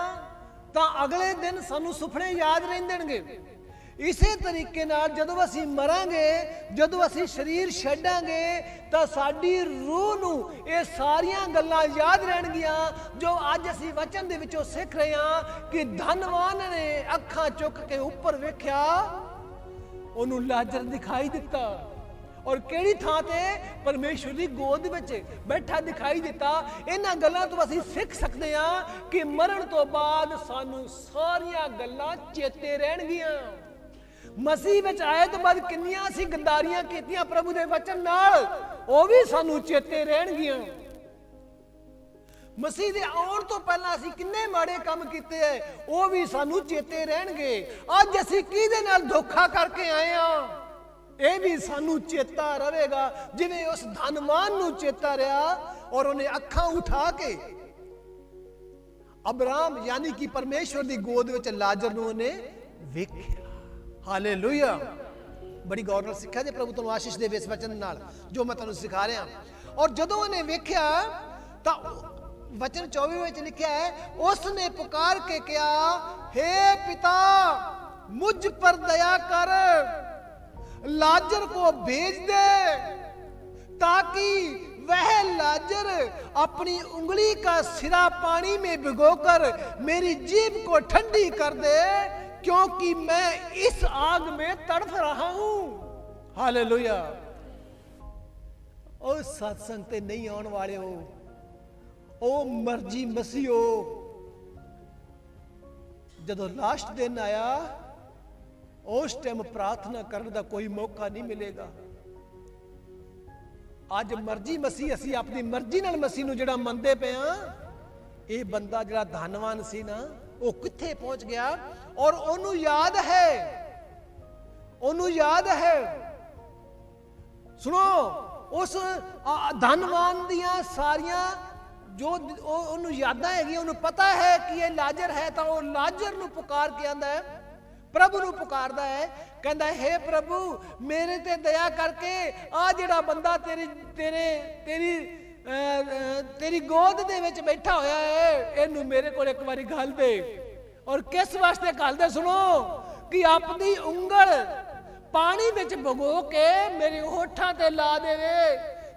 ਤਾਂ ਅਗਲੇ ਦਿਨ ਸਾਨੂੰ ਸੁਪਨੇ ਯਾਦ ਰਹਿੰਦਣਗੇ, ਇਸੇ ਤਰੀਕੇ ਨਾਲ ਜਦੋਂ ਅਸੀਂ ਮਰਾਂਗੇ, ਜਦੋਂ ਅਸੀਂ ਸਰੀਰ ਛੱਡਾਂਗੇ ਤਾਂ ਸਾਡੀ ਰੂਹ ਨੂੰ ਇਹ ਸਾਰੀਆਂ ਗੱਲਾਂ ਯਾਦ ਰਹਿਣਗੀਆਂ ਜੋ ਅੱਜ ਅਸੀਂ ਵਚਨ ਦੇ ਵਿੱਚੋਂ ਸਿੱਖ ਰਹੇ ਹਾਂ ਕਿ ਧਨਵਾਨ ਨੇ ਅੱਖਾਂ ਚੁੱਕ ਕੇ ਉੱਪਰ ਵੇਖਿਆ, ਉਹਨੂੰ ਲਾਜ਼ਰ ਦਿਖਾਈ ਦਿੱਤਾ। और ਕਿਹੜੀ ਥਾਂ ਤੇ? ਪਰਮੇਸ਼ਵਰ ਦੀ ਗੋਦ ਵਿੱਚ ਬੈਠਾ ਦਿਖਾਈ ਦਿੱਤਾ। ਇਹਨਾਂ ਗੱਲਾਂ ਤੋਂ ਅਸੀਂ ਸਿੱਖ ਸਕਦੇ ਹਾਂ ਕਿ ਮਰਨ ਤੋਂ ਬਾਅਦ ਸਾਨੂੰ ਸਾਰੀਆਂ ਗੱਲਾਂ ਚੇਤੇ ਰਹਿਣਗੀਆਂ। ਮਸੀਹ ਵਿੱਚ ਆਏ ਤੋਂ ਬਾਅਦ ਕਿੰਨੀਆਂ ਅਸੀਂ ਗੰਦਾਰੀਆਂ ਕੀਤੀਆਂ ਪ੍ਰਭੂ ਦੇ ਵਚਨ ਨਾਲ, ਉਹ ਵੀ ਸਾਨੂੰ ਚੇਤੇ ਰਹਿਣਗੀਆਂ। ਮਸੀਹ ਦੇ ਆਉਣ ਤੋਂ ਪਹਿਲਾਂ ਅਸੀਂ ਕਿੰਨੇ ਮਾੜੇ ਕੰਮ ਕੀਤੇ ਐ, ਉਹ ਵੀ ਸਾਨੂੰ ਚੇਤੇ ਰਹਿਣਗੇ। ਅੱਜ ਅਸੀਂ ਕਿਹਦੇ ਨਾਲ ਧੋਖਾ ਕਰਕੇ ਆਏ ਆ, ਇਹ ਵੀ ਸਾਨੂੰ ਚੇਤਾ ਰਹੇਗਾ, ਜਿਵੇਂ ਉਸ ਧਨਵਾਨ ਨੂੰ ਚੇਤਾ ਰਿਹਾ। ਔਰ ਉਹਨੇ ਅੱਖਾਂ ਉਠਾ ਕੇ ਅਬਰਾਮ ਯਾਨੀ ਕਿ ਪਰਮੇਸ਼ਵਰ ਦੀ ਗੋਦ ਵਿੱਚ ਲਾਜ਼ਰ ਨੂੰ ਉਹਨੇ ਵੇਖਿਆ। ਹਾਲੇਲੂਇਆ। ਬੜੀ ਗੌਰ ਨਾਲ ਸਿੱਖਿਆ ਜੇ ਪ੍ਰਭੂ ਤੁਹਾਨੂੰ ਆਸ਼ੀਸ਼ ਦੇਵੇ ਇਸ ਵਚਨ ਨਾਲ ਜੋ ਮੈਂ ਤੁਹਾਨੂੰ ਸਿਖਾ ਰਿਹਾ। ਔਰ ਜਦੋਂ ਉਹਨੇ ਵੇਖਿਆ ਤਾਂ ਵਚਨ 24 ਵਿੱਚ ਲਿਖਿਆ ਹੈ, ਉਸਨੇ ਪੁਕਾਰ ਕੇ ਕਿਹਾ, हे पिता मुझ पर दया कर, लाजर को भेज दे ताकि वह लाजर अपनी उंगली का सिरा पानी में भिगोकर मेरी जीभ को ठंडी कर दे, क्योंकि मैं इस आग में तड़फ रहा हूं। हालेलुया। ओ सत्संग ते नहीं आने वाले हो, ओ मर्जी मसीहो, जदों लास्ट दिन आया उस टाइम प्रार्थना करने का कोई मौका नहीं मिलेगा। आज मर्जी मसीह, असी अपनी मर्जी नाल मसीह नूं जिहड़ा मनदे पे हां, ये बंदा जिहड़ा धनवान सी ना, वो कित्थे पहुंच गया? और ओनू याद है, ओनू याद है, सुनो, उस धनवान दियां सारियां जो ओनू यादां हैगी, ओनू पता है कि ये लाजर है, तो वो लाजर नूं पुकार के आंदा है, प्रभु ਨੂੰ ਪੁਕਾਰਦਾ ਹੈ, ਕਹਿੰਦਾ ਹੈ, हे प्रभु ਮੇਰੇ ਤੇ ਦਇਆ ਕਰਕੇ ਆ ਜਿਹੜਾ ਬੰਦਾ ਤੇਰੀ ਗੋਦ ਦੇ ਵਿੱਚ ਬੈਠਾ ਹੋਇਆ ਹੈ, ਇਹਨੂੰ ਮੇਰੇ ਕੋਲ ਇੱਕ ਵਾਰੀ ਘੱਲ ਦੇ। ਔਰ ਕਿਸ ਵਾਸਤੇ ਘੱਲਦੇ? ਸੁਣੋ, ਕਿ ਆਪਣੀ ਉਂਗਲ ਪਾਣੀ ਵਿੱਚ ਭਗੋ ਕੇ ਮੇਰੇ ਹੋਠਾਂ ਤੇ ਲਾ ਦੇਵੇ,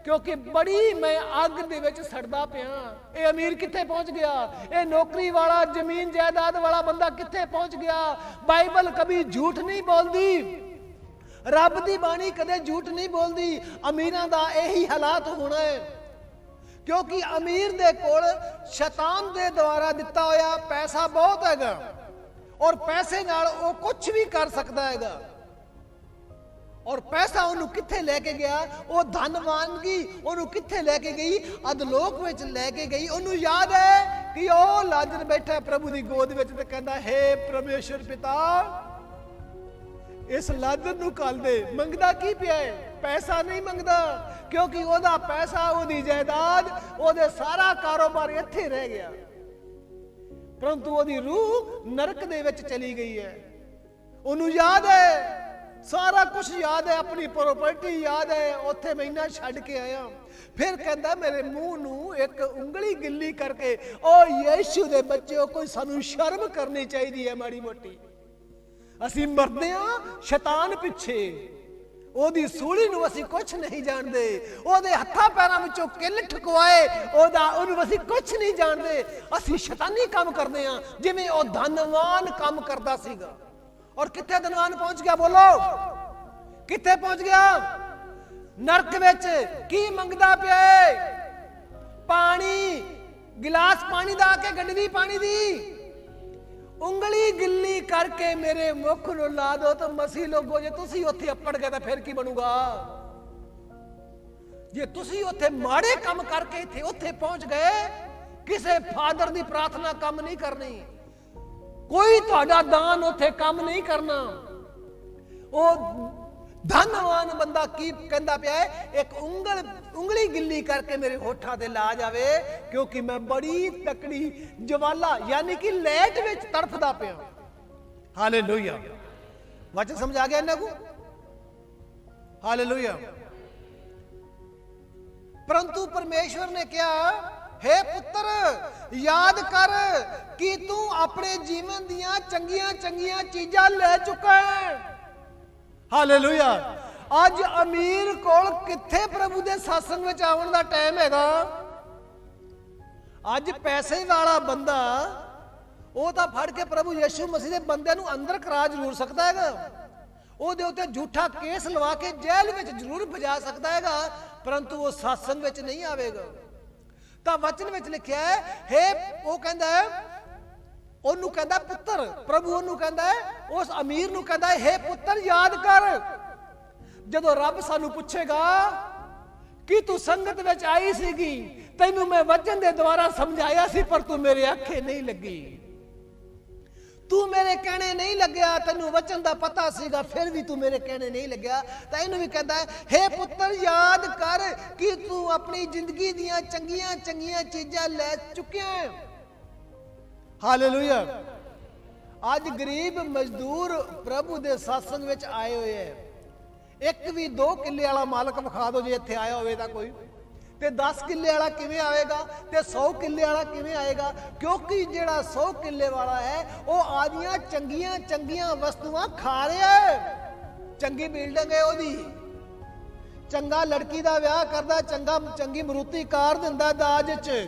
क्योंकि बड़ी मैं अग दे विच सड़दा पिया। ये अमीर कित्थे पहुंच गया? ये नौकरी वाला, जमीन जायदाद वाला बंदा कित्थे पहुंच गया? बाइबल कभी झूठ नहीं बोलती। ਰੱਬ ਦੀ ਬਾਣੀ ਕਦੇ ਝੂਠ ਨਹੀਂ ਬੋਲਦੀ। ਅਮੀਰਾਂ ਦਾ ਇਹੀ ਹਾਲਾਤ ਹੋਣਾ ਹੈ, ਕਿਉਂਕਿ ਅਮੀਰ ਦੇ ਕੋਲ ਸ਼ੈਤਾਨ ਦੇ ਦੁਆਰਾ ਦਿੱਤਾ ਹੋਇਆ ਪੈਸਾ ਬਹੁਤ ਹੈਗਾ, ਔਰ ਪੈਸੇ ਨਾਲ ਉਹ ਕੁਝ ਵੀ ਕਰ ਸਕਦਾ ਹੈਗਾ। ਔਰ ਪੈਸਾ ਉਹਨੂੰ ਕਿੱਥੇ ਲੈ ਕੇ ਗਿਆ? ਉਹ ਧਨਵਾਨਗੀ ਉਹਨੂੰ ਕਿੱਥੇ ਲੈ ਕੇ ਗਈ? ਅਧਲੋਕ ਵਿੱਚ ਲੈ ਕੇ ਗਈ। ਉਹਨੂੰ ਯਾਦ ਹੈ ਕਿ ਉਹ ਲਾਜ਼ਰ ਬੈਠਾ ਪ੍ਰਭੂ ਦੀ ਗੋਦ ਵਿੱਚ ਤੇ ਕਹਿੰਦਾ, ਹੇ ਪਰਮੇਸ਼ਰ ਪਿਤਾ, ਇਸ ਲਾਜ਼ਰ ਨੂੰ ਕੱਲ ਦੇ। ਮੰਗਦਾ ਕੀ ਪਿਆ ਹੈ? ਪੈਸਾ ਨਹੀਂ ਮੰਗਦਾ, ਕਿਉਂਕਿ ਉਹਦਾ ਪੈਸਾ, ਉਹਦੀ ਜਾਇਦਾਦ, ਉਹਦੇ ਸਾਰਾ ਕਾਰੋਬਾਰ ਇੱਥੇ ਰਹਿ ਗਿਆ, ਪਰੰਤੂ ਉਹਦੀ ਰੂਹ ਨਰਕ ਦੇ ਵਿੱਚ ਚਲੀ ਗਈ ਹੈ। ਉਹਨੂੰ ਯਾਦ ਹੈ, ਸਾਰਾ ਕੁਝ ਯਾਦ ਹੈ, ਆਪਣੀ ਪ੍ਰਾਪਰਟੀ ਯਾਦ ਹੈ, ਉੱਥੇ ਮੈਂ ਇੰਨਾ ਛੱਡ ਕੇ ਆਇਆ। ਫਿਰ ਕਹਿੰਦਾ, ਮੇਰੇ ਮੂੰਹ ਨੂੰ ਇੱਕ ਉਂਗਲੀ ਗਿੱਲੀ ਕਰਕੇ, ਓ ਯੀਸ਼ੂ ਦੇ ਬੱਚਿਓ, ਕੋਈ ਸਾਨੂੰ ਸ਼ਰਮ ਕਰਨੀ ਚਾਹੀਦੀ ਹੈ ਮਾੜੀ ਮੋਟੀ। ਅਸੀਂ ਮਰਦੇ ਹਾਂ ਸ਼ੈਤਾਨ ਪਿੱਛੇ, ਉਹਦੀ ਸੂਲੀ ਨੂੰ ਅਸੀਂ ਕੁਝ ਨਹੀਂ ਜਾਣਦੇ, ਉਹਦੇ ਹੱਥਾਂ ਪੈਰਾਂ ਵਿੱਚੋਂ ਕਿੱਲ ਠੁਕਵਾਏ ਉਹਨੂੰ ਅਸੀਂ ਕੁਝ ਨਹੀਂ ਜਾਣਦੇ। ਅਸੀਂ ਸ਼ੈਤਾਨੀ ਕੰਮ ਕਰਦੇ ਹਾਂ, ਜਿਵੇਂ ਉਹ ਧਨਵਾਨ ਕੰਮ ਕਰਦਾ ਸੀਗਾ। ਔਰ ਕਿੱਥੇ ਧਨਵਾਨ ਪਹੁੰਚ ਗਿਆ? ਬੋਲੋ, ਕਿੱਥੇ ਪਹੁੰਚ ਗਿਆ? ਨਰਕ ਵਿੱਚ। ਕੀ ਮੰਗਦਾ ਪਿਆ? ਪਾਣੀ, ਗਿਲਾਸ ਪਾਣੀ ਦਾ ਕੇ ਗੰਡਵੀ ਪਾਣੀ ਦੀ ਉਂਗਲੀ ਗਿੱਲੀ ਕਰਕੇ ਮੇਰੇ ਮੁਖ ਨੂੰ ਲਾ ਦੋ ਤਾਂ ਮਸੀਹ ਲੋਗੋ, ਜੇ ਤੁਸੀਂ ਉੱਥੇ ਅੱਪੜ ਗਏ ਤਾਂ ਫਿਰ ਕੀ ਬਣੂਗਾ? ਜੇ ਤੁਸੀਂ ਉੱਥੇ ਮਾੜੇ ਕੰਮ ਕਰਕੇ ਇੱਥੇ ਉੱਥੇ ਪਹੁੰਚ ਗਏ, ਕਿਸੇ ਫਾਦਰ ਦੀ ਪ੍ਰਾਰਥਨਾ ਕੰਮ ਨਹੀਂ ਕਰਨੀ, ਕੋਈ ਤੁਹਾਡਾ ਦਾਨ ਉੱਥੇ ਕੰਮ ਨਹੀਂ ਕਰਨਾ। ਉਹ ਧਨਵਾਨ ਬੰਦਾ ਕੀ ਕਹਿੰਦਾ ਪਿਆ ਹੈ? ਇੱਕ ਉਂਗਲੀ ਗਿੱਲੀ ਕਰਕੇ ਮੇਰੇ ਹੋਠਾਂ ਤੇ ਲਾ ਜਾਵੇ, ਕਿਉਂਕਿ ਮੈਂ ਬੜੀ ਤਕੜੀ ਜਵਾਲਾ ਯਾਨੀ ਕਿ ਲੈਟ ਵਿੱਚ ਤੜਫਦਾ ਪਿਆ। ਹਾਲੇਲੂਇਆ। ਵਚਨ ਸਮਝ ਆ ਗਿਆ ਇਹਨਾਂ ਨੂੰ? ਹਾਲੇਲੂਇਆ। ਪਰੰਤੂ ਪਰਮੇਸ਼ਵਰ ਨੇ ਕਿਹਾ, हे ਪੁੱਤਰ, ਯਾਦ ਕਰ ਕਿ ਤੂੰ ਆਪਣੇ ਜੀਵਨ ਦੀਆਂ ਚੰਗੀਆਂ ਚੰਗੀਆਂ ਚੀਜ਼ਾਂ ਲੈ ਚੁੱਕਾ ਹੈ। ਹਾਲੇਲੂਇਆ। ਅੱਜ ਅਮੀਰ ਕੋਲ ਕਿੱਥੇ ਪ੍ਰਭੂ ਦੇ ਸਤਸੰਗ ਵਿੱਚ ਆਉਣ ਦਾ ਟਾਈਮ ਹੈਗਾ? ਅੱਜ ਪੈਸੇ ਵਾਲਾ ਬੰਦਾ ਉਹ ਤਾਂ ਫੜ ਕੇ ਪ੍ਰਭੂ ਯਿਸੂ ਮਸੀਹ ਦੇ ਬੰਦੇ ਨੂੰ ਅੰਦਰ ਕਰਾ ਜ਼ਰੂਰ ਸਕਦਾ ਹੈਗਾ, ਉਹਦੇ ਉੱਤੇ ਝੂਠਾ ਕੇਸ ਲਵਾ ਕੇ ਜੇਲ੍ਹ ਵਿੱਚ ਜ਼ਰੂਰ ਭਜਾ ਸਕਦਾ ਹੈਗਾ, ਪਰੰਤੂ ਉਹ ਸਤਸੰਗ ਵਿੱਚ ਨਹੀਂ ਆਵੇਗਾ। ਤਾਂ ਵਚਨ ਵਿੱਚ ਲਿਖਿਆ ਹੈ, ਉਹ ਕਹਿੰਦਾ, ਉਹਨੂੰ ਕਹਿੰਦਾ ਪੁੱਤਰ, ਪ੍ਰਭੂ ਉਹਨੂੰ ਕਹਿੰਦਾ, ਉਸ ਅਮੀਰ ਨੂੰ ਕਹਿੰਦਾ, ਹੇ ਪੁੱਤਰ ਯਾਦ ਕਰ, ਜਦੋਂ ਰੱਬ ਸਾਨੂੰ ਪੁੱਛੇਗਾ ਕਿ ਤੂੰ ਸੰਗਤ ਵਿੱਚ ਆਈ ਸੀਗੀ, ਤੈਨੂੰ ਮੈਂ ਵਚਨ ਦੇ ਦੁਆਰਾ ਸਮਝਾਇਆ ਸੀ, ਪਰ ਤੂੰ ਮੇਰੇ ਅੱਖੇ ਨਹੀਂ ਲੱਗੀ, ਤੂੰ ਮੇਰੇ ਕਹਿਣੇ ਨਹੀਂ ਲੱਗਿਆ, ਤੈਨੂੰ ਵਚਨ ਦਾ ਪਤਾ ਸੀਗਾ, ਫਿਰ ਵੀ ਤੂੰ ਮੇਰੇ ਕਹਿਣੇ ਨਹੀਂ ਲੱਗਿਆ। ਤਾਂ ਇਹਨੂੰ ਵੀ ਕਹਿੰਦਾ, ਹੇ ਪੁੱਤਰ ਯਾਦ ਕਰ ਕਿ ਤੂੰ ਆਪਣੀ ਜ਼ਿੰਦਗੀ ਦੀਆਂ ਚੰਗੀਆਂ ਚੰਗੀਆਂ ਚੀਜ਼ਾਂ ਲੈ ਚੁੱਕਿਆ ਹੈ। ਹਾਲੇਲੂਇਆ। ਅੱਜ ਗਰੀਬ ਮਜ਼ਦੂਰ ਪ੍ਰਭੂ ਦੇ ਸਤਸੰਗ ਵਿੱਚ ਆਏ ਹੋਏ ਹੈ। ਇੱਕ ਵੀ 2 ਕਿੱਲੇ ਵਾਲਾ ਮਾਲਕ ਵਿਖਾ ਦਿਓ ਜੇ ਇੱਥੇ ਆਇਆ ਹੋਵੇ ਤਾਂ ਕੋਈ, ਤੇ 10 ਕਿੱਲੇ ਵਾਲਾ ਕਿਵੇਂ ਆਵੇਗਾ, ਤੇ 100 ਕਿੱਲੇ ਵਾਲਾ ਕਿਵੇਂ ਆਏਗਾ? ਕਿਉਂਕਿ ਜਿਹੜਾ 100 ਕਿੱਲੇ ਵਾਲਾ ਹੈ ਉਹ ਆਦੀਆਂ ਚੰਗੀਆਂ ਚੰਗੀਆਂ ਵਸਤੂਆਂ ਖਾ ਰਿਹਾ ਹੈ। ਚੰਗੀ ਬਿਲਡਿੰਗ ਹੈ ਉਹਦੀ, ਚੰਗਾ ਲੜਕੀ ਦਾ ਵਿਆਹ ਕਰਦਾ, ਚੰਗੀ ਮਰੂਤੀ ਕਾਰ ਦਿੰਦਾ ਦਾਜ 'ਚ,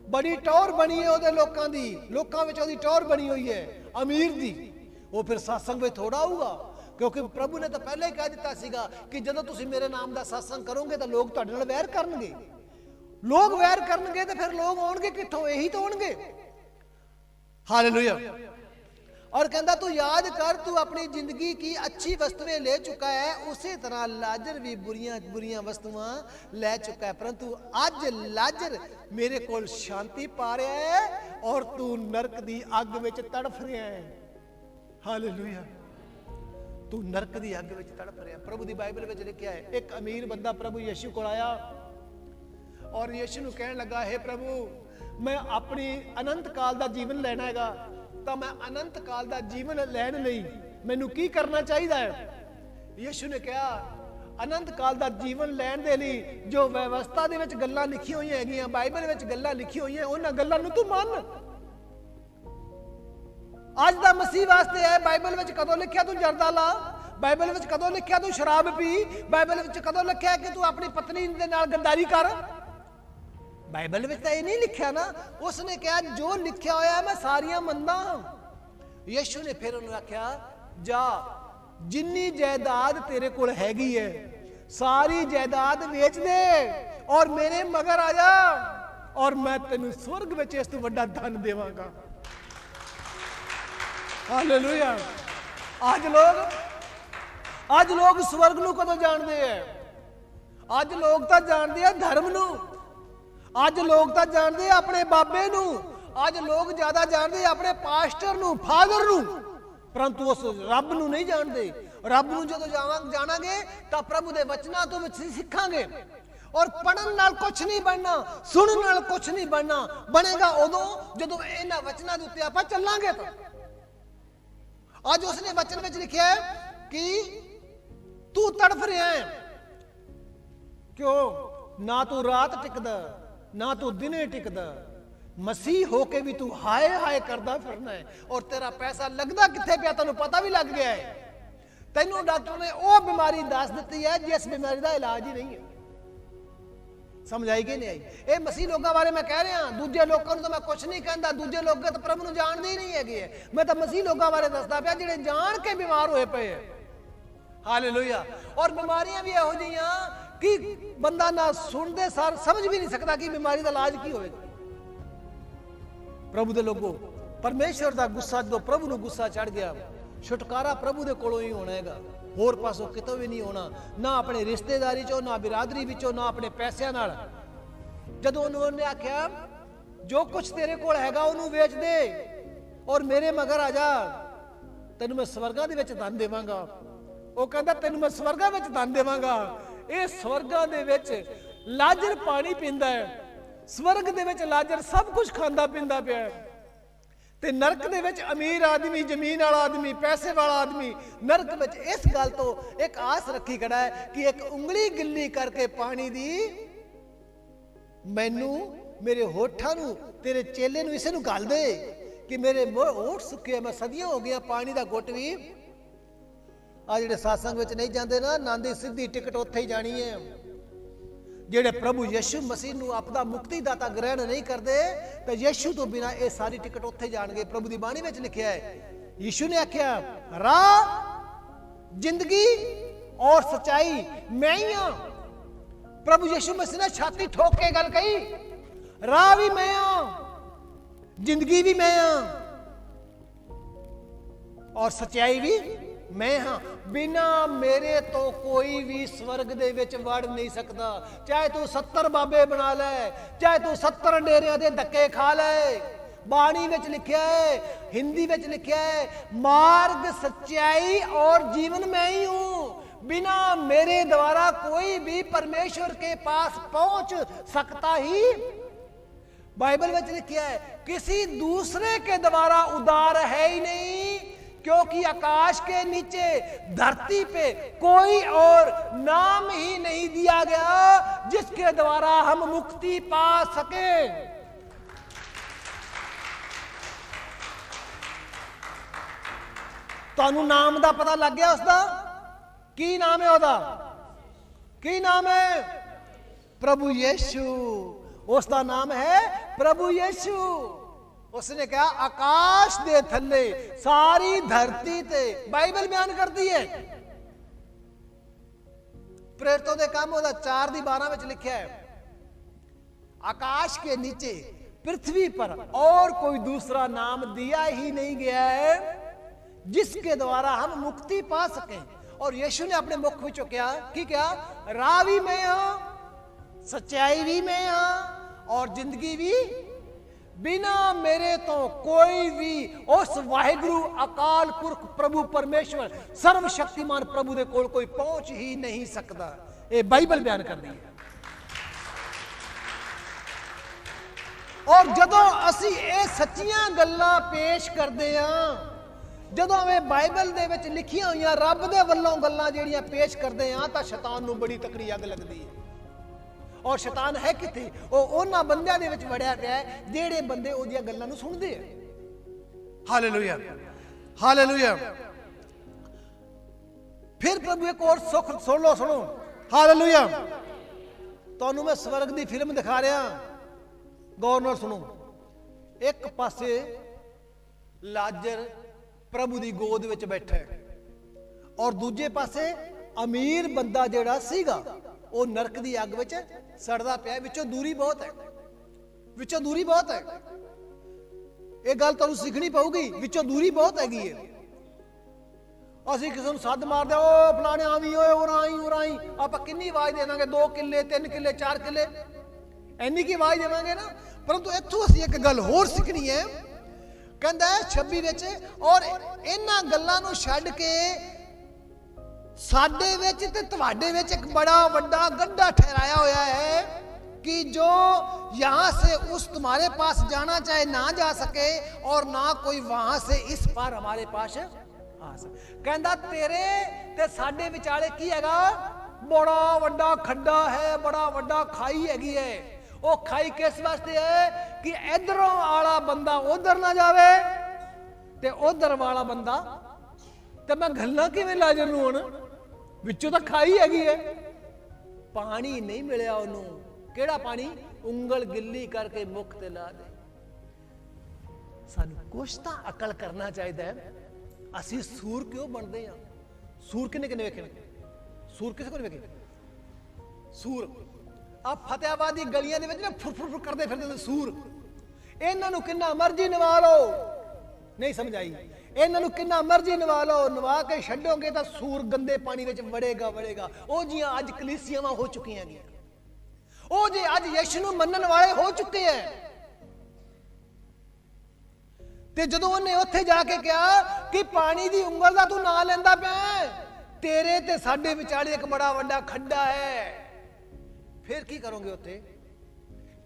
ਬੜੀ ਟੌਰ ਬਣੀ ਹੈ ਉਹਦੇ ਲੋਕਾਂ ਦੀ, ਲੋਕਾਂ ਵਿੱਚ ਉਹਦੀ ਟੌਰ ਬਣੀ ਹੋਈ ਹੈ ਅਮੀਰ ਦੀ। ਉਹ ਫਿਰ ਸਤਸੰਗ ਵਿੱਚ ਥੋੜਾ ਆਊਗਾ, ਕਿਉਂਕਿ ਪ੍ਰਭੂ ਨੇ ਤਾਂ ਪਹਿਲਾਂ ਹੀ ਕਹਿ ਦਿੱਤਾ ਸੀਗਾ ਕਿ ਜਦੋਂ ਤੁਸੀਂ ਮੇਰੇ ਨਾਮ ਦਾ ਸਤਸੰਗ ਕਰੋਗੇ ਤਾਂ ਲੋਕ ਤੁਹਾਡੇ ਨਾਲ ਵੈਰ ਕਰਨਗੇ। ਲੋਕ ਵੈਰ ਕਰਨਗੇ ਤੇ ਫਿਰ ਲੋਕ ਆਉਣਗੇ ਕਿੱਥੋਂ? ਇਹੀ ਤਾਂ ਆਉਣਗੇ। ਹਾਲੇਲੂਇਆ। और कहता तू याद कर तू अपनी जिंदगी की अच्छी वस्तुएं ले चुका है, उसी तरह लाजर भी बुरियां बुरियां वस्तुआं ले चुका है, परंतु आज लाजर मेरे कोल शांति पा रहा है और तू नरक दी अग विच तड़फ रहा है। हालेलुया। तू नरक दी अग विच तड़फ रहा है। प्रभु दी बाइबल विच लिखिया है, एक अमीर बंदा प्रभु यीशु कोल आया और यीशु नूं कहण लगा, हे प्रभु मैं अपनी अनंत काल दा जीवन लेना हैगा, तो मैं अनंत काल दा जीवन लैण लई मैनू की करना चाहिए है? यीशु ने कहा अनंत काल दा जीवन लैण दे लई जो व्यवस्था दे विच गल्लां लिखी होईयां हैगियां, बाइबल विच गल्लां लिखी होईयां, उन्हां गल्लां नूं तू मन। अज दा मसीह वास्ते है, बाइबल विच कदों लिखिया तू जर्दा ला, बाइबल विच कदों लिखिया तू शराब पी, बाइबल विच कदों लिखिया कि तू अपनी पत्नी दे नाल गद्दारी कर? बाइबल में तो ये नहीं लिखा ना। उसने कहा जो लिखा होया मैं सारियां मनदा। यीशु ने फिर उन्हें आख्या जा जिन्नी जायदाद तेरे कोल हैगी है सारी जायदाद बेच दे और मेरे मगर आ जा और मैं तेन स्वर्ग में इस तो वड्डा धन देवांगा। हालेलुया। आज लोग स्वर्ग नूं कदों जानते हैं? आज लोग तो जानते हैं धर्म नूं, आज लोग तो जानते हैं अपने बाबे नूं, आज लोग ज्यादा जानते हैं अपने पास्टर नूं, फादर नूं, परंतु उस रब नूं नहीं जानते। रब नूं जदों जाणांगे तां प्रभु दे वचनां तो सिखांगे। और पढ़न नाल कुछ नहीं बनना, सुनन नाल कुछ नहीं बनना, बनेगा उदों जदों इन्हां वचनां दे उत्ते आपां चलांगे। तो आज उसने वचन में लिखा है कि तू तड़फ रहा है, क्यों? ना तू रात टिकदा ना तू दिने टिकदा, मसीह होके भी तू हाय हाय करदा फिरना है और तेरा पैसा लगदा किथे पिया तैनूं पता भी लग गया है। तैनूं डॉक्टर ने वो बीमारी दस दी है जिस बीमारी का इलाज ही नहीं है। समझ आई कि नहीं आई? ये मसीह लोगों बारे मैं कह रहा, दूजे लोगों तो मैं कुछ नहीं कहता, दूजे लोग तो प्रभु नूं जानते ही नहीं है। मैं तो मसीह लोगों बारे दसदा पिया जिहड़े जान के बीमार होए पे। हालेलुया। और बीमारियां भी इहो जिहियां कि बंदा ना सुनते सार समझ भी नहीं सकता कि बीमारी का इलाज की होए। प्रभु दे लोगों, परमेश्वर का गुस्सा जो प्रभु नूं गुस्सा चढ़ गया, छुटकारा प्रभु दे कोलों ही होना हैगा, होर पासों कितों भी नहीं होना, ना अपने रिश्तेदारी चो, ना बिरादरी विचों, ना अपने पैसों नाल। जदों उन्होंने आख्या जो कुछ तेरे कोल हैगा उन्होंने बेच दे और मेरे मगर आ जा, तेन मैं स्वर्गां दे विच धन देवांगा। वो कहता तेन मैं स्वर्गां विच धन देवांगा। ये स्वर्गां दे विच लाजर पानी पींदा है, स्वर्ग दे विच लाजर सब कुछ खांदा पींदा पिया है। ते नरक दे विच अमीर आदमी, जमीन वाला आदमी, पैसे वाला आदमी नरक विच इस गल तो एक आस रखी खड़ा है कि एक उंगली गिल्ली करके पानी दी मैनू मेरे होठां नू तेरे चेले नू इसे नू गल दे कि मेरे होठ सुके, मैं सदियां हो गया पानी दा घुट भी। आ जिहड़े सत्संग विच नहीं जांदे ना, नां दी सीधी टिकट उत्थे ही जानी है। जेड़े प्रभु यीशु मसीह नूं अपना मुक्तिदाता ग्रहण नहीं करते तो यीशु तो बिना ये सारी टिकट उत्थे जाणगे। प्रभु दी बाणी विच लिखिया है, यीशु ने आख्या राह, जिंदगी और सच्चाई मैं ही हां। प्रभु यीशु मसीह ने छाती ठोक के गल कही, राह भी मैं हां, जिंदगी भी मैं हां और सच्चाई भी मैं हाँ। बिना मेरे तो कोई भी स्वर्ग दे विच वड़ नहीं सकता। चाहे तू 70 बाबे बना ले, चाहे तू 70 डेरियां दे धक्के खा ले। बाणी विच लिखिया है, हिंदी विच लिखिया है, मार्ग सच्चाई और जीवन मैं ही हूं। बिना मेरे द्वारा कोई भी परमेश्वर के पास पहुंच सकता ही। बाइबल में लिखिया है किसी दूसरे के द्वारा उद्धार है ही नहीं, क्योंकि आकाश के नीचे धरती पे कोई और नाम ही नहीं दिया गया जिसके द्वारा हम मुक्ति पा सके। तानू नाम दा पता लग गया उसका? की नाम है ओदा? की नाम है? प्रभु यीशु। उसका नाम है प्रभु यीशु। उसने कहा आकाश दे थल्ले सारी धरती ते, बाइबल बयान करती है। प्रेरितों के काम 4:12 में लिखा है, आकाश के नीचे पृथ्वी पर और कोई दूसरा नाम दिया ही नहीं गया है जिसके द्वारा हम मुक्ति पा सकें। और यीशु ने अपने मुख में क्या कि क्या राह भी मैं हूं, सच्चाई भी मैं हूं और जिंदगी भी। बिना मेरे तो कोई भी उस वाहिगुरु अकाल पुरख प्रभु परमेश्वर सर्वशक्तिमान प्रभु दे कोल कोई पहुंच ही नहीं सकता। ये बाइबल बयान कर दी है। और जदों असी ये सच्चियां गल्लां पेश करते हैं, जदों हमें बाइबल दे विच लिखियां हुई रब दे वल्लों गल्लां जेहड़ियां पेश करते हैं तां शैतान नूं बड़ी तकड़ी अग लगदी है। और शैतान है किथे? वो उन्हां बंदियां दे विच वड़िया पिया है जेड़े बंदे ओदियां गल्लां नूं सुनदे हैं। Hallelujah, hallelujah. फिर प्रभु एक और सुख सुन लो, सुनो। हालेलुया। तुहानूं मैं स्वर्ग दी फिल्म दिखा रहा, गौर नाल सुनो। एक पासे लाजर प्रभु दी गोद विच बैठा है ਔਰ ਦੂਜੇ ਪਾਸੇ ਅਮੀਰ ਬੰਦਾ ਜਿਹੜਾ ਸੀਗਾ ਉਹ ਨਰਕ ਦੀ ਅੱਗ ਵਿੱਚ ਸੜਦਾ ਪਿਆ। ਵਿੱਚੋਂ ਦੂਰੀ ਬਹੁਤ ਹੈ, ਵਿੱਚੋਂ ਦੂਰੀ ਬਹੁਤ ਹੈ। ਇਹ ਗੱਲ ਤੁਹਾਨੂੰ ਸਿੱਖਣੀ ਪਊਗੀ, ਵਿੱਚੋਂ ਦੂਰੀ ਬਹੁਤ ਹੈਗੀ ਹੈ। ਅਸੀਂ ਕਿਸੇ ਨੂੰ ਸੱਦ ਮਾਰਦੇ, ਉਹ ਫਲਾਣੇ ਆਵੀਂ, ਓਏ ਉਰਾਈ, ਆਪਾਂ ਕਿੰਨੀ ਆਵਾਜ਼ ਦੇ ਦਾਂਗੇ? 2 ਕਿੱਲੇ 3 ਕਿੱਲੇ 4 ਕਿੱਲੇ ਇੰਨੀ ਕੀ ਆਵਾਜ਼ ਦੇਵਾਂਗੇ ਨਾ। ਪਰੰਤੂ ਇੱਥੋਂ ਅਸੀਂ ਇੱਕ ਗੱਲ ਹੋਰ ਸਿੱਖਣੀ ਹੈ। ਕਹਿੰਦਾ 26 ਵਿੱਚ, ਔਰ ਇਹਨਾਂ ਗੱਲਾਂ ਨੂੰ ਛੱਡ ਕੇ ਸਾਡੇ ਵਿੱਚ ਤੇ ਤੁਹਾਡੇ ਵਿੱਚ ਇੱਕ बड़ा ਵੱਡਾ गड्ढा ठहराया होया है कि जो यहां से उस तुम्हारे पास जाना चाहे ना जा सके और ना कोई वहां से इस पार हमारे पास आ सके। कहता तेरे ते साडे विचाले की हैगा? बड़ा ਵੱਡਾ खड्डा है, बड़ा ਵੱਡਾ खाई हैगी है। वो खाई किस वास्ते है कि इधरों वाला बंदा उधर ना जावे ते उधर वाला बंदा ते मैं गल्लां किवें ला जरूं हुण, ਵਿੱਚੋਂ ਤਾਂ ਖਾਈ ਹੈਗੀ ਹੈ। ਪਾਣੀ ਨਹੀਂ ਮਿਲਿਆ ਉਹਨੂੰ। ਕਿਹੜਾ ਪਾਣੀ? ਉਂਗਲ ਗਿੱਲੀ ਕਰਕੇ ਮੁੱਖ ਤੇ ਲਾ ਦੇ। ਸਾਨੂੰ ਕੁਛ ਤਾਂ ਅਕਲ ਕਰਨਾ ਚਾਹੀਦਾ ਹੈ। ਅਸੀਂ ਸੂਰ ਕਿਉਂ ਬਣਦੇ ਆ? ਸੂਰ ਕਿੰਨੇ ਵੇਖੇ? ਸੂਰ ਕਿਸੇ ਕੋਲ ਵੇਖੇ? ਸੂਰ ਆ ਫਤਿਆਬਾਦ ਦੀ ਗਲੀਆਂ ਦੇ ਵਿੱਚ ਨਾ ਫੁਰ ਕਰਦੇ ਫਿਰਦੇ ਨੇ ਸੂਰ। ਇਹਨਾਂ ਨੂੰ ਕਿੰਨਾ ਮਰਜ਼ੀ ਨਵਾ ਲਓ, ਨਹੀਂ ਸਮਝ ਆਈ। ਇਹਨਾਂ ਨੂੰ ਕਿੰਨਾ ਮਰਜ਼ੀ ਨਵਾ ਲਓ, ਨਵਾ ਕੇ ਛੱਡੋਗੇ ਤਾਂ ਸੂਰ ਗੰਦੇ ਪਾਣੀ ਵਿੱਚ ਵੜੇਗਾ। ਉਹ ਜੀਆਂ ਅੱਜ ਕਲੀਸਿਆਵਾਂ ਹੋ ਚੁੱਕੀਆਂ ਗਈਆਂ, ਉਹ ਜੇ ਅੱਜ ਯਿਸੂ ਨੂੰ ਮੰਨਣ ਵਾਲੇ ਹੋ ਚੁੱਕੇ ਐ। ਤੇ ਜਦੋਂ ਉਹਨੇ ਉੱਥੇ ਜਾ ਕੇ ਕਿਹਾ ਕਿ ਪਾਣੀ ਦੀ ਉਂਗਲ ਦਾ ਤੂੰ ਨਾਂ ਲੈਂਦਾ ਪਿਆ, ਤੇਰੇ ਤੇ ਸਾਡੇ ਵਿਚਾਲੇ ਇੱਕ ਬੜਾ ਵੱਡਾ ਖੱਡਾ ਹੈ, ਫਿਰ ਕੀ ਕਰੋਗੇ ਉੱਥੇ?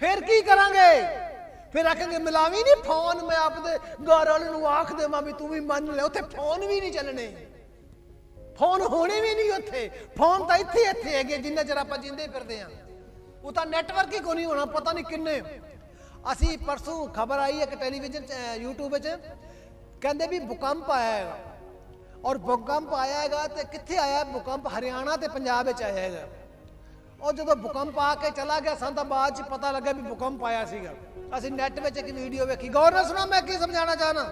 ਫਿਰ ਕੀ ਕਰਾਂਗੇ? फिर आखेंगे मिलावी नहीं फोन, मैं आपदे घर वाले आख देवां भी तू भी मन ले। उत्थे फोन भी नहीं चलने, फोन होने भी नहीं उत्थे। फोन तो इत्थे है जिन्ना चਿਰ ਆਪਾਂ ਜਿੰਦੇ ਫਿਰਦੇ ਆ। ਉਹ ਤਾਂ ਨੈਟਵਰਕ ਹੀ ਕੋਈ ਨਹੀਂ ਹੋਣਾ, ਪਤਾ ਨਹੀਂ ਕਿੰਨੇ। ਅਸੀਂ ਪਰਸੋਂ ਖਬਰ ਆਈ ਇੱਕ ਟੈਲੀਵਿਜ਼ਨ YouTube ਵਿੱਚ, ਕਹਿੰਦੇ ਵੀ ਭੂਕੰਪ ਆਇਆ ਹੈਗਾ। ਔਰ ਭੂਕੰਪ ਆਇਆ ਹੈਗਾ ਤੇ ਕਿੱਥੇ ਆਇਆ ਭੂਕੰਪ? ਹਰਿਆਣਾ ਤੇ ਪੰਜਾਬ ਵਿੱਚ ਆਇਆ ਹੈਗਾ। और जो भूकंप आके चला गया सन तो बाद च पता लगा भी भूकंप आया सीगा। असी नैट में एक वीडियो वेखी, गौर ना सुना मैं की समझाना चाहना।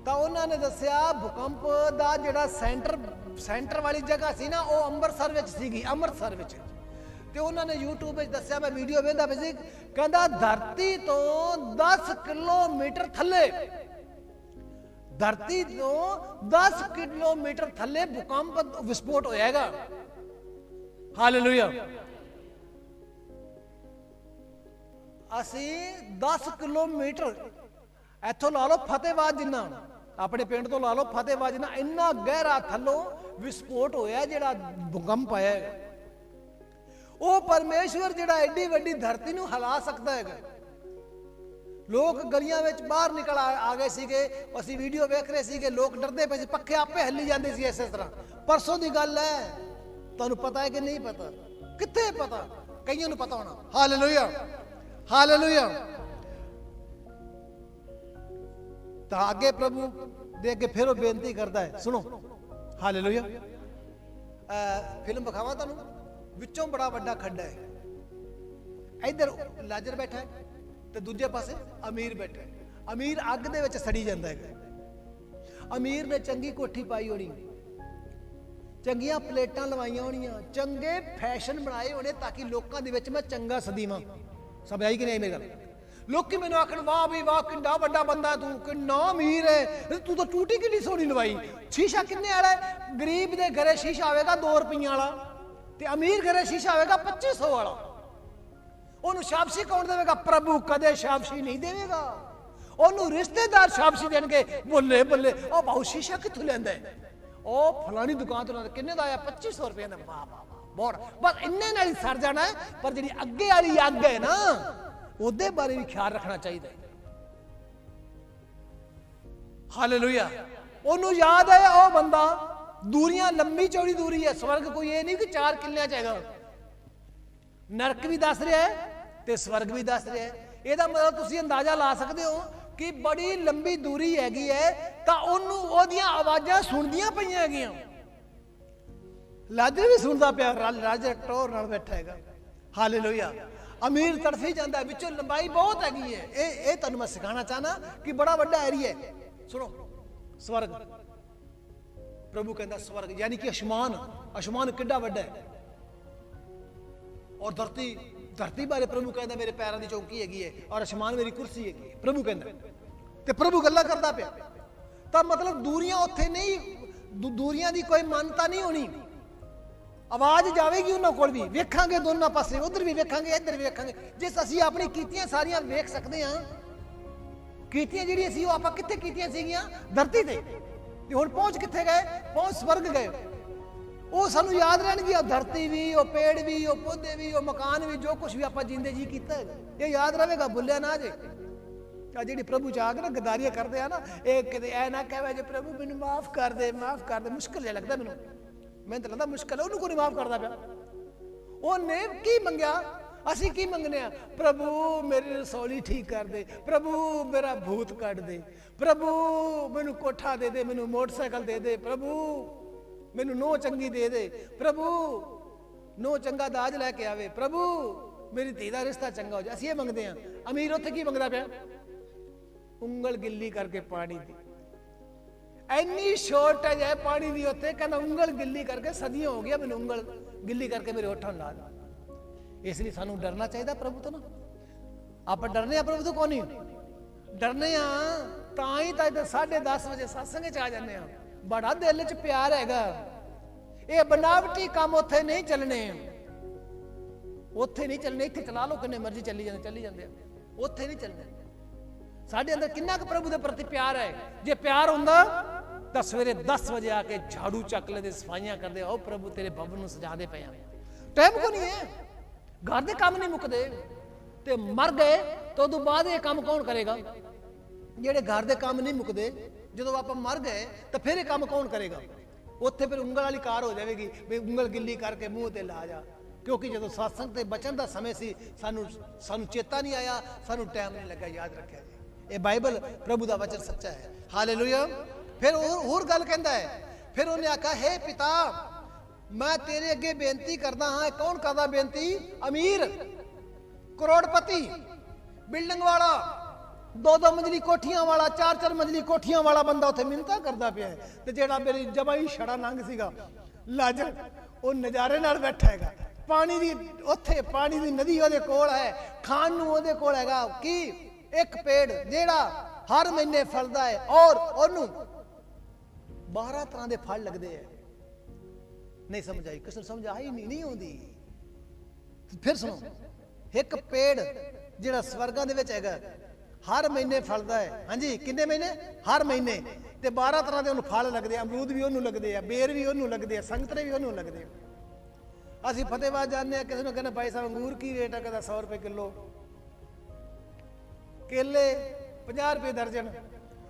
तो उन्होंने दसिया भूकंप दा जिहड़ा सेंटर वाली जगह सी ना, वो अमृतसर विच सीगी, अमृतसर विच। ते उन्होंने यूट्यूब में दसिया, मैं वीडियो वेखदा पई सी, कहंदा धरती तो 10 किलोमीटर थल्ले, धरती तो 10 किलोमीटर थल्ले भूकंप विस्फोट होएगा। हालेलुया। असी 10 किलोमीटर इथों ला लो फतेहाबाद जिन्ना, अपने पिंड तो ला लो फतेहाबाद जिन्ना, इन्ना गहरा थल्लों विस्फोट होया जिहड़ा भूकंप आया है। वो परमेश्वर जिहड़ा एडी वड्डी धरती नूं हिला सकदा है। लोग गलियां विच बाहर निकल आ गए सीगे, असी वीडियो वेख रहे सीगे, लोग डरदे पे, पक्खे आपे हिली जांदे सी। इस तरह परसों दी गल है, तुहानूं पता है कि नहीं पता? कित्थे पता? कईयां नूं पता होना। Hallelujah, hallelujah. तो आगे प्रभु दे अगे फिर वो बेनती करता है, सुनो। हालेलुया। फिल्म विखावां तुहानूं, विचों बड़ा वड्डा खड्डा है। इधर लाजर बैठा है ते दूजे पासे अमीर बैठा है। अमीर अग दे विच सड़ी जांदा है। अमीर ने चंगी कोठी पाई होनी, चंगियां प्लेटां लवाइयां होनियां, चंगे फैशन बनाए होने ताकि लोकां दे विच मैं चंगा सदीवां। सब आई कि नहीं मेरी गल? लोकी मैनूं आखण वाह भी वाह किन्ना वड्डा बंदा तू, किन्ना अमीर है तू, तो टूटी किन्नी सोहनी लवाई। शीशा किन्ने वाला है? गरीब दे घरे शीशा आवेगा 2 रुपये वाला, ते अमीर घरे शीशा आवेगा 2500 वाला। ਉਹਨੂੰ ਸ਼ਾਬਾਸ਼ੀ ਕੌਣ ਦੇਵੇਗਾ? ਪ੍ਰਭੂ ਕਦੇ ਸ਼ਾਬਾਸ਼ੀ ਨਹੀਂ ਦੇਵੇਗਾ। ਉਹਨੂੰ ਰਿਸ਼ਤੇਦਾਰ ਸ਼ਾਬਾਸ਼ੀ ਦੇਣਗੇ, ਬੱਲੇ ਬੱਲੇ ਉਹ ਬਾਹੂ ਸ਼ੀਸ਼ਾ ਕਿੱਥੋਂ ਲੈਂਦਾ ਹੈ? ਉਹ ਫਲਾਣੀ ਦੁਕਾਨ ਤੋਂ ਲੈਂਦਾ। ਕਿੰਨੇ ਦਾ ਆਇਆ? 2500 ਰੁਪਏ ਦਾ। ਵਾਹ ਵਾਹ ਵਾਹ, ਬਹੁਤ। ਬਸ ਇੰਨੇ ਨਾਲ ਹੀ ਸਰ ਜਾਣਾ ਹੈ। ਪਰ ਜਿਹੜੀ ਅੱਗੇ ਵਾਲੀ ਅੱਗ ਹੈ ਨਾ, ਉਹਦੇ ਬਾਰੇ ਵੀ ਖਿਆਲ ਰੱਖਣਾ ਚਾਹੀਦਾ ਹੈ। ਹਾਲੇਲੂਇਆ। ਉਹਨੂੰ ਯਾਦ ਹੈ ਉਹ ਬੰਦਾ, ਦੂਰੀਆਂ ਲੰਮੀ ਚੌੜੀ ਦੂਰੀ ਹੈ। ਸਵਰਗ ਕੋਈ ਇਹ ਨਹੀਂ ਕਿ 4 ਕਿੱਲਿਆਂ 'ਚ ਹੈਗਾ। नरक भी दस रहा है ते स्वर्ग भी दस रहा है। ਇਹਦਾ ਮਤਲਬ ਤੁਸੀਂ ਅੰਦਾਜ਼ਾ ਲਾ ਸਕਦੇ ਹੋ ਕਿ ਬੜੀ ਲੰਬੀ ਦੂਰੀ ਹੈਗੀ ਹੈ, ਤਾਂ ਉਹਨੂੰ ਉਹਦੀਆਂ ਆਵਾਜ਼ਾਂ ਸੁਣਦੀਆਂ ਪਈਆਂ ਹੈਗੀਆਂ। ਲਾਜ਼ਰ ਵੀ ਸੁਣਦਾ ਪਿਆ, ਲਾਜ਼ਰ ਟੋਰ ਨਾਲ ਬੈਠਾ ਹੈਗਾ। ਹਾਲੇਲੂਇਆ। ਅਮੀਰ ਤੜਫੀ ਜਾਂਦਾ, ਵਿੱਚੋਂ ਲੰਬਾਈ ਬਹੁਤ ਹੈਗੀ ਹੈ। ਇਹ ਤੁਹਾਨੂੰ ਮੈਂ ਸਿਖਾਉਣਾ ਚਾਹਨਾ ਕਿ ਬੜਾ ਵੱਡਾ ਏਰੀਆ ਹੈ। ਸੁਣੋ, स्वर्ग, प्रभु कहता स्वर्ग यानी कि आसमान, आसमान किड्डा वड्डा है, और धरती, धरती बारे प्रभु कहता मेरे पैरों की चौकी हैगी है, और आसमान मेरी कुर्सी हैगी, प्रभु कहता। ते प्रभु गल्लां करदा पिया, तां मतलब दूरियां उत्थे नहीं, दूरियां दी कोई मानता नहीं होनी, आवाज जाएगी उन्होंने कोल भी, वेखांगे दोनों पासे, उधर भी वेखांगे इधर भी वेखांगे। जिस असीं अपनी कीतियां सारियां वेख सकते हैं, कीतियां जिहड़ियां सी आपां कित्थे कीतियां सीगियां, धरती ते, ते हुण पहुंच कित्थे गए, पहुंच स्वर्ग गए। वो सानू याद रहणगियां, धरती भी, वो पेड़ भी, वो पौधे भी, वो मकान भी, जो कुछ भी आपां जींदे जी कीता है, ये याद रहेगा, भुल्लिया ना जे। जी प्रभु च आके ना गदारियां करते हैं ना, एक किते ऐ ना कहे जे प्रभु मैनू माफ कर दे, माफ कर दे, मुश्किल जिहा लगदा मैनू, मैं तो लगता मुश्किल है, उन्होंने को नहीं माफ करता पाया। उन्हें की मंगया, असी की मंगने आ, प्रभु मेरी रसौली ठीक कर दे, प्रभु मेरा भूत कट दे, प्रभु मैनू कोठा दे दे, मैनू मोटरसाइकिल दे दे, प्रभु मैनू नो चंगी दे दे, प्रभु नो चंगा दाज लैके आवे, प्रभु मेरी धी दा रिश्ता चंगा हो जाए। असीं ये मंगते हैं। अमीर उत्थे की मंगदा पिया, उंगल गिल्ली करके पानी दी, इन्नी शॉर्टेज है पानी की उत्थे, कहना उंगल गिल्ली करके सदियां हो गया, मैंने उंगल गिल्ली करके मेरे होठों ला दो। इसलिए सानू डरना चाहिए प्रभु तो ना, आप डरने प्रभु तो कौन नहीं डरने, तां ही 10:30 बजे सत्संग च आ जाने, बड़ा दिल च प्यार हैगा। ये बनावटी काम उत्थे नहीं चलने, उत्थे नहीं चलने, इत्थे चला लो किन्ने मर्जी चली जाते, उत्थे नहीं चलने। साढ़े अंदर किन्ना क प्रभु के प्रति प्यार है, जे प्यार हुंदा तां सवेरे 10 बजे आके झाड़ू चक लेते, सफाइयां करते, ओ प्रभु तेरे भवन नूं सजा दे पे, टाइम को नहीं है, घर के काम नहीं मुकते, ते मर गए तो उदों बाद ये काम कौन करेगा, जेड़े घर के काम नहीं मुकते, जो आप मर गए तो फिर ये काम कौन करेगा। उत्थे फिर उंगल वाली कार हो जाएगी, भी उंगल गिल्ली करके मूँह ते ला जा, क्योंकि जो सत्संग ते बचन का समय सी, सानू चेता नहीं आया, सानू टाइम नहीं लगा, याद रखा जी। ये बाइबल प्रभु का वचन सच्चा है, हालेलुया। फिर होर गल कहता है, फिर उन्हें आखा हे पिता मैं तेरे अगे बेनती करदा हाँ। कौन करदा बेनती, अमीर करोड़पति बिल्डिंग वाला, 2-2 मंजिली कोठियां वाला, 4-4 मंजिली कोठियां वाला बंदा उत्थे मिन्नतां करदा पिया है, ते जेड़ा मेरी जमाई छड़ा नंग सीगा लाजर, वो नज़ारे नाल बैठा हैगा, पानी दी उत्थे पानी दी नदी ओहदे कोल है, खाण नूं ओहदे कोल हैगा की एक पेड़ जेड़ा हर महीने फलदा है, और ओनू 12 तरह के फल लगते हैं। नहीं समझ आई, किसी समझ आई नहीं आती। फिर सुनो, एक पेड़ जेड़ा स्वर्गां दे विच हैगा, हर महीने फलदा है, हाँ जी किन्ने महीने, हर महीने, ते 12 तरह के उन्होंने फल लगते हैं, अमरूद भी उन्होंने लगते हैं, बेर भी उन्होंने लगते हैं, संगतरे भी उन्होंने लगते हैं। असीं फतेहाबाद जाने, किसी ने कहना भाई साहब अंगूर की रेट है, कहता 100 रुपए किलो, केले 50 रुपए दर्जन,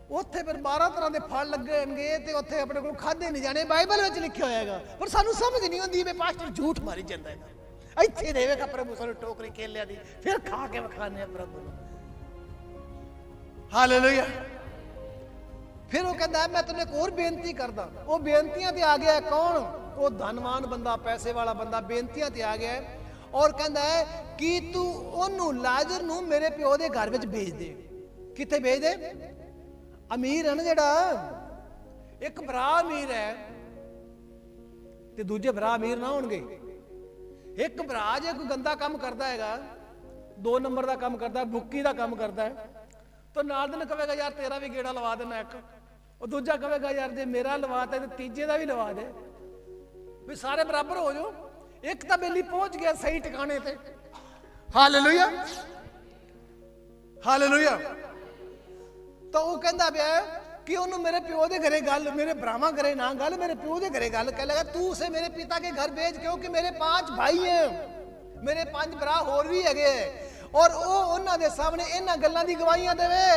उत्थे फिर 12 तरह के फल लगणगे, ते उत्थे अपने को खाधे नहीं जाने, बाइबल में लिखा होएगा, पर सानू समझ नहीं आती, मैं पास्टर झूठ मारी जाता है, इत्थे देवेगा प्रभु सानू टोकरी केलियां दी, फिर खा के विखाने प्रभु नूं, हालेलुया। फिर वो कहता है मैं तुमने एक और बेनती करदा, वो बेनतियां ते आ गया है, कौन, वो धनवान बंदा, पैसे वाला बंदा बेनतियां ते आ गया है, और कहता है कि तू ओनू लाजर नूं मेरे प्यो दे घर विच भेज दे। कित्थे भेज दे, अमीर है ना जेड़ा, एक भरा अमीर है ते दूजे भरा अमीर ना होणगे। एक भरा जे कोई गंदा काम करता है, 2 नंबर का काम करता है, बुक्की का काम करता है, तो नाल दिन कहेगा यार तेरा भी गेड़ा लवा देना एक, और दूजा कहेगा यार जे मेरा लवाता है तो तीजे का भी लवा दे, भी सारे बराबर हो जाओ। एक तो बेली पहुंच गया सही ठिकाने ते, हालेलुया हालेलुया। तो वो कहता पिया कि उन्होंने मेरे प्यो के घरे गल, मेरे भरावां घरे ना गल, मेरे प्यो के घरे गल, कह लगा तू उसे मेरे पिता के घर भेज, क्योंकि मेरे 5 भाई हैं, मेरे 5 भरा होर भी है, और वो उन्हां दे सामने इन्हां गल्लां दी गवाहियां देवे,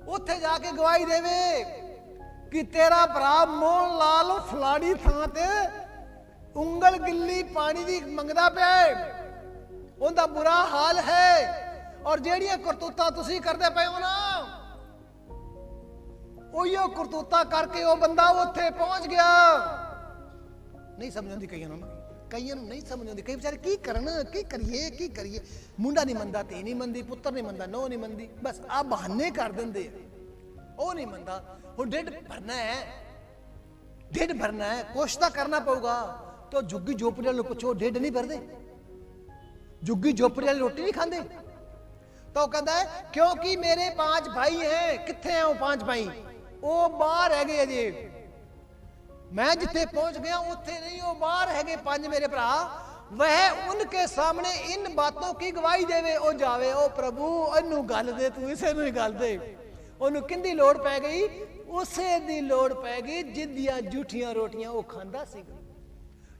उत्थे जाके गवाही देवे कि तेरा भरा मोहन लाल फलानी थां ते उंगल गिल्ली पानी दी मंगदा पिया है, उनका बुरा हाल है, और जेड़ियां करतूतां तुसीं करदे पए हो ना, उहियो करतूतां करके वो बंदा उत्थे पहुंच गया। नहीं समझ आती कईयां नूं, कईयां नूं नहीं समझ आती, कई बेचारे की करन, की करिए, मुंडा नहीं मनदा, धी नहीं मनदी, पुत्तर नहीं मनदा, नौह नहीं मनदी, बस आ बहाने कर दिंदे, ਉਹ ਨਹੀਂ ਮੰਨਦਾ। ਹੁਣ ਢਿੱਡ ਭਰਨਾ ਹੈ, ਢਿੱਡ ਭਰਨਾ ਹੈ, ਕੁਛ ਤਾਂ ਕਰਨਾ ਪਊਗਾ। ਤਾਂ ਝੁੱਗੀ ਝੋਪੜੀ ਵਾਲੇ ਨੂੰ ਪੁੱਛੋ, ਢਿੱਡ ਨਹੀਂ ਭਰਦੇ? ਝੁੱਗੀ ਝੋਪੜੀ ਵਾਲੇ ਰੋਟੀ ਨਹੀਂ ਖਾਂਦੇ? ਤਾਂ ਉਹ ਕਹਿੰਦਾ ਹੈ ਕਿਉਂਕਿ ਮੇਰੇ 5 ਭਾਈ ਹੈ। ਕਿੱਥੇ ਹੈ ਉਹ 5 ਭਾਈ? ਉਹ ਬਾਹਰ ਹੈਗੇ ਅਜੇ, मैं जिथे पहुंच गया उथे नहीं, वो बाहर है 5 मेरे भरा। वह उनके सामने इन बातों की गवाही देवे। ओ जावे, ओ प्रभु इनू गल दे, तू इसे नू ही गल दे। ओनू किंदी लोड़ पै गई? उसे दी लोड़ पै गई जिंदियां झूठियां रोटियां वो खांदा सी,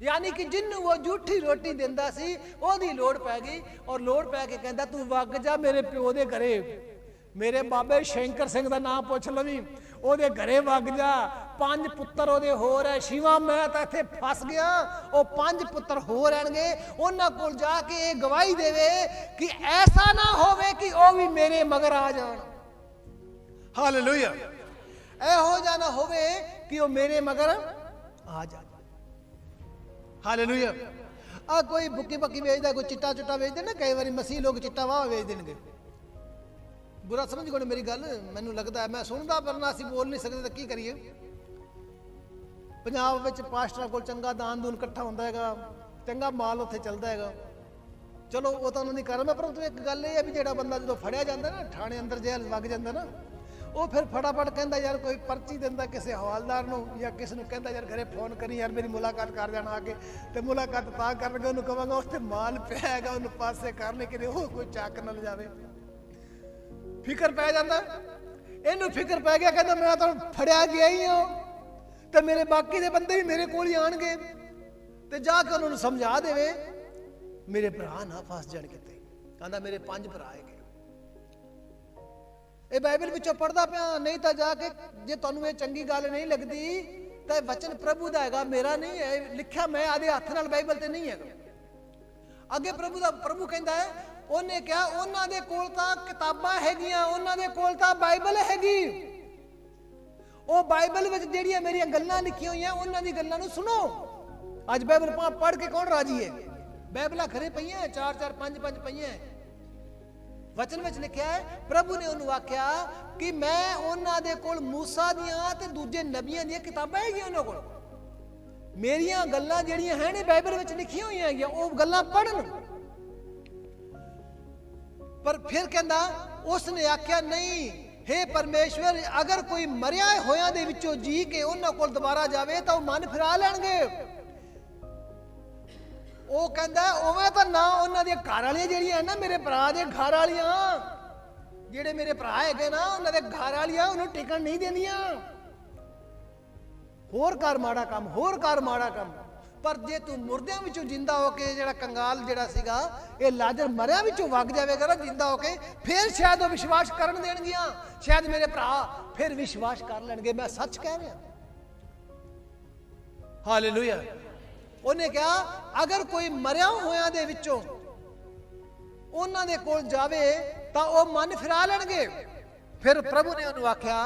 यानी कि जिन्नू वो झूठी रोटी देंदा सी ओदी लोड़ पै गई। और लोड़ पै के कहंदा तू वग जा मेरे प्यो दे घरे, मेरे बाबे शंकर सिंह का नाम पुछ लवी, ओदे घरे वग जा। 5 पुत्तर ओदे होर है। शिवा मैं तो इत्थे फस गया, वो 5 पुत्तर होर रहणगे, उन्हां कोल जाके ये गवाही देवे कि ऐसा ना होवे कि वो भी मेरे मगर आ जाण। हालेलुया। ऐहो जा ना होवे कि वो मेरे मगर आ जाण। हालेलुया। आ कोई भुक्की पक्की बेचदा, कोई चिट्टा चुट्टा बेचदे ना, कई बारी मसीह लोग चिट्टा वाह बेच देणगे। बुरा समझ गए मेरी गल, मैनू लगता है मैं सुनता पर ना असीं बोल नहीं सकते, तो की करिए। पंजाब विच पास्टरां कोल चंगा दान दून इकट्ठा हुंदा हैगा, चंगा माल उत्थे चलदा हैगा। चलो वो तो नहीं कर रहा मैं, परंतु एक गल ये है भी जिहड़ा बंदा जो फड़िया जाता ना, थाने अंदर जेल वग जाता ना, वो फिर फटाफट कहता यार कोई पर्ची दिंदा किसी हवालदार नूं या किसी नूं कहता यार घरे फोन करी यार मेरी मुलाकात कर जाना आके, तो मुलाकात तां करके उन्होंने कहांगा उत्थे माल पिया हैगा, उन्होंने पासे करने के लिए वो कोई चक न ले जावे। फिक्र पै जाता, इनू फिक्र पै गया, कहता मैं तो फड़िया गया ही हूं, तो मेरे बाकी दे बंदे भी मेरे कोल ही आणगे, तो जाके उन्होंने समझा देवे मेरे भरा ना फस जाण किते। कहता मेरे 5 भरा है, ये बाइबल विचों पढ़दा पिया, नहीं तो जाके जे तुहानू ये चंगी गल नहीं लगदी तो वचन प्रभु दा हैगा, मेरा नहीं है लिखिया, मैं आदे हत्थ नाल बाइबल ते नहीं है। अगे प्रभु कहंदा है, उन्हें क्या उन्हां दे कोल तां किताबां हैगियां, उन्हां दे कोल तां बाइबल हैगी, ਉਹ ਬਾਈਬਲ ਵਿੱਚ ਜਿਹੜੀਆਂ ਮੇਰੀਆਂ ਗੱਲਾਂ ਲਿਖੀਆਂ ਹੋਈਆਂ ਉਹਨਾਂ ਦੀ ਗੱਲਾਂ ਨੂੰ ਸੁਣੋ। ਅੱਜ ਬਾਈਬਲ ਪੜ੍ਹ ਕੇ ਕੌਣ ਰਾਜੀ ਹੈ? ਬਾਈਬਲਾਂ ਘਰੇ ਪਈਆਂ 4-4 5-5 ਪਈਆਂ। ਵਚਨ ਵਿੱਚ ਲਿਖਿਆ ਹੈ ਪ੍ਰਭੂ ਨੇ ਉਹਨੂੰ ਆਖਿਆ ਕਿ ਮੈਂ ਉਹਨਾਂ ਦੇ ਕੋਲ ਮੂਸਾ ਦੀਆਂ ਤੇ ਦੂਜੇ ਨਬੀਆਂ ਦੀਆਂ ਕਿਤਾਬਾਂ ਹੈਗੀਆਂ ਉਹਨਾਂ ਕੋਲ, ਮੇਰੀਆਂ ਗੱਲਾਂ ਜਿਹੜੀਆਂ ਹੈ ਨੇ ਬਾਈਬਲ ਵਿੱਚ ਲਿਖੀਆਂ ਹੋਈਆਂ ਹੈਗੀਆਂ, ਉਹ ਗੱਲਾਂ ਪੜ੍ਹਨ। पर फिर कहता उसने आख्या नहीं, हे परमेश्वर अगर कोई मरिया होया दे विचों जी के उन्हां कोल दोबारा जावे तो मन फिरा लैणगे। वो कहंदा उवें तां ना उन्हां दी घर वालियां जेहड़ियां ना मेरे भरा दे घर वालियां, जेहड़े मेरे भरा हैगे ना उन्हां दे घर वालियां उन्होंने टिकण नहीं देंदियां। होर कर माड़ा काम, होर कर माड़ा काम। पर जे तू मुर्दियां विचों जिंदा होके जेड़ा कंगाल जेड़ा सीगा ये लाजर मरिया विचों वग जावेगा ना जिंदा होके, फिर शायद वो विश्वास करन देणगियां, शायद मेरे भरा फिर विश्वास कर लैणगे। मैं सच कह रहा। हालेलुया। उन्हें कहा अगर कोई मरिया होया दे विचों उन्हां दे कोल जावे तां ओ मन फिरा लैणगे। फिर प्रभु ने उन्हें आख्या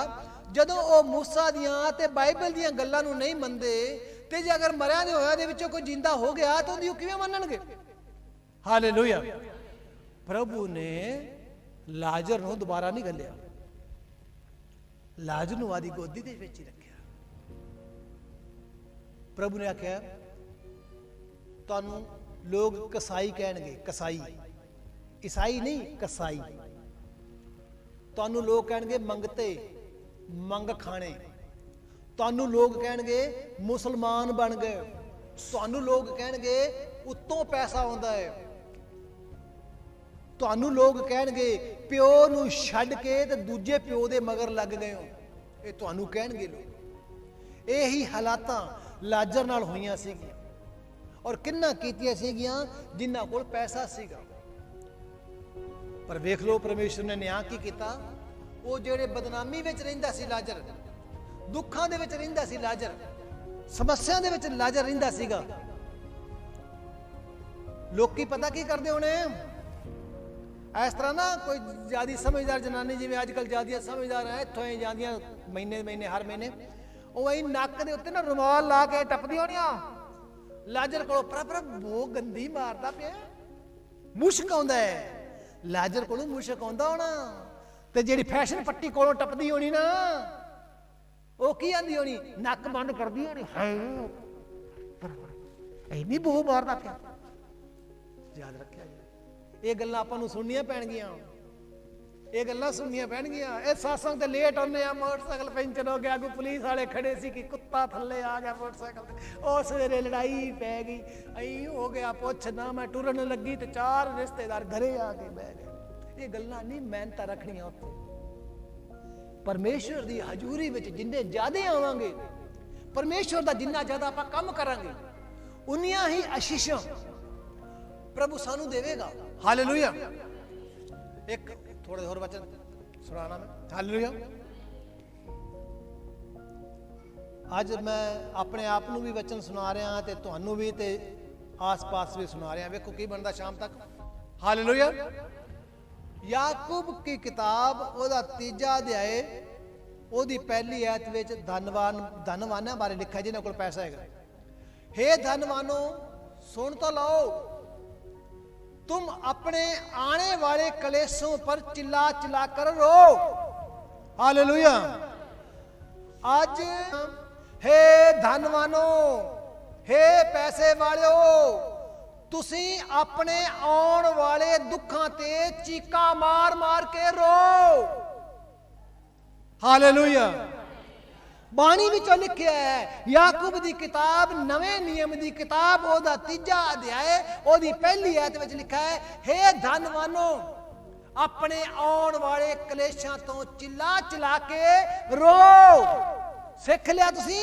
जदों ओ मूसा दियां ते बाइबल दियां गल्लां नूं नहीं मनदे ते जे अगर मरिया दे होया दे विचों कोई जिंदा हो गया तो उहदी किवें मनणगे? हालेलुया। प्रभु ने लाजर नूं दोबारा नहीं गलिया, लाजर नूं आदी गोदी दे विच ही रखिया। प्रभु ने आख्या तुहानूं लोग कसाई कहणगे, कसाई ईसाई नहीं कसाई। तुहानूं लोग कहणगे मंगते, मंग खाने। तुहानूं लोग कहणगे मुसलमान बन गए। तुहानूं लोग कहणगे उत्तों पैसा आउंदा है। तुहानूं लोग कहणगे प्यो नूं छड्ड के ते दूजे प्यो दे मगर लग गए हो। ये तुहानूं कहणगे लोग। यही हालातां लाजर नाल होईयां सीगियां और किन्ना कीतियां सीगियां जिन्हां कोल पैसा सीगा। पर वेख लो परमेश्वर ने न्याय की कीता। वो जेड़े बदनामी विच रहिंदा सी लाजर, दुखां दे विच रहिंदा सी लाजर, समस्या दे विच लाजर रहिंदा सीगा, लोकी पता की करदे होणे इस तरह ना कोई ज्यादा समझदार जनानी जिवें अजकल ज्यादा समझदार है इत्थों ही जांदियां महीने महीने हर महीने ਉਹ ਐਂ ਨੱਕ ਦੇ ਉੱਤੇ ਨਾ ਰੁਮਾਲ ਲਾ ਕੇ ਟੱਪਦੀ ਹੋਣੀਆਂ ਲਾਜਰ ਕੋਲੋਂ ਪਰ ਬੋ ਗੰਦੀ ਮਾਰਦਾ ਪਿਆ, ਮੁਸ਼ਕ ਆਉਂਦਾ ਹੈ ਲਾਜਰ ਕੋਲੋਂ ਮੁਸ਼ਕ ਆਉਂਦਾ ਹੋਣਾ ਤੇ ਜਿਹੜੀ ਫੈਸ਼ਨ ਪੱਟੀ ਕੋਲੋਂ ਟੱਪਦੀ ਹੋਣੀ ਨਾ, ਉਹ ਕੀ ਆਂਦੀ ਹੋਣੀ, ਨੱਕ ਬੰਦ ਕਰਦੀ ਹੋਣੀ, ਹਾਏ ਇੰਨੀ ਬੋ ਮਾਰਦਾ ਪਿਆ। ਯਾਦ ਰੱਖਿਆ ਜੀ, ਇਹ ਗੱਲਾਂ ਆਪਾਂ ਨੂੰ ਸੁਣਨੀਆਂ ਪੈਣਗੀਆਂ, ਇਹ ਗੱਲਾਂ ਸੁਣਨੀਆਂ ਪੈਣਗੀਆਂ। ਇਹ satsang ਤੇ ਲੇਟ ਆਉਂਦੇ ਆ, ਮੋਟਰਸਾਈਕਲ ਪੈਂਚਰ ਹੋ ਗਿਆ, ਕੋਈ ਪੁਲਿਸ ਵਾਲੇ ਖੜੇ ਸੀ ਕਿ ਕੁੱਤਾ ਥੱਲੇ ਆ ਗਿਆ ਮੋਟਰਸਾਈਕਲ ਤੇ, ਉਹ ਸਵੇਰੇ ਲੜਾਈ ਪੈ ਗਈ, ਐਂ ਹੋ ਗਿਆ, ਪੁੱਛ ਨਾ ਮੈਂ ਟੁਰਨ ਲੱਗੀ ਤੇ 4 ਰਿਸ਼ਤੇਦਾਰ ਘਰੇ ਆ ਕੇ ਬਹਿ ਗਏ। ਇਹ ਗੱਲਾਂ ਨਹੀਂ ਮਿਹਨਤਾਂ ਰੱਖਣੀਆਂ ਉੱਥੇ। ਪਰਮੇਸ਼ਵਰ ਦੀ ਹਜ਼ੂਰੀ ਵਿੱਚ ਜਿੰਨੇ ਜ਼ਿਆਦਾ ਆਵਾਂਗੇ, ਪਰਮੇਸ਼ਵਰ ਦਾ ਜਿੰਨਾ ਜ਼ਿਆਦਾ ਆਪਾਂ ਕੰਮ ਕਰਾਂਗੇ, ਉਨੀਆਂ ਹੀ ਆਸ਼ੀਸ਼ਾਂ ਪ੍ਰਭੂ ਸਾਨੂੰ ਦੇਵੇਗਾ। ਹਾਲੇਲੂਇਆ। ਇੱਕ ਥੋੜੇ ਹੋਰ ਵਚਨ ਸੁਣਾਣਾ ਮੈਂ। ਹਾਲੇਲੂਇਆ। ਅੱਜ ਮੈਂ ਆਪਣੇ ਆਪ ਨੂੰ ਵੀ ਵਚਨ ਸੁਣਾ ਰਿਹਾ ਤੇ ਤੁਹਾਨੂੰ ਵੀ ਤੇ ਆਸ-ਪਾਸ ਵੀ ਸੁਣਾ ਰਿਹਾ। ਵੇਖੋ ਕੀ ਬਣਦਾ ਸ਼ਾਮ ਤੱਕ। ਹਾਲੇਲੂਇਆ। याकूब की किताब ਉਹਦਾ 3 ਅਧਿਆਏ ਉਹਦੀ ਪਹਿਲੀ ਆਇਤ ਵਿੱਚ ਧਨਵਾਨਾਂ ਬਾਰੇ ਲਿਖਿਆ ਜਿਨ੍ਹਾਂ ਕੋਲ ਪੈਸਾ ਹੈਗਾ। हे धनवानो सुन तो लो, तुम अपने आने वाले कलेशों पर चिल्ला चिल्ला कर रो। हालेलुया। आज हे धनवानो, हे पैसे वालो, तुसी अपने आने वाले दुखों ते चीका मार मार के रो। हालेलुया। बाणी विचों लिखिया है, याकूब दी किताब नवे नियम दी किताब ओदा 3 अध्याय ओदी पहली आयत विच लिखा है, हे धनवानो अपने आने वाले कलेशां तो चिल्ला चिल्ला के रो। सिख लिया तुसी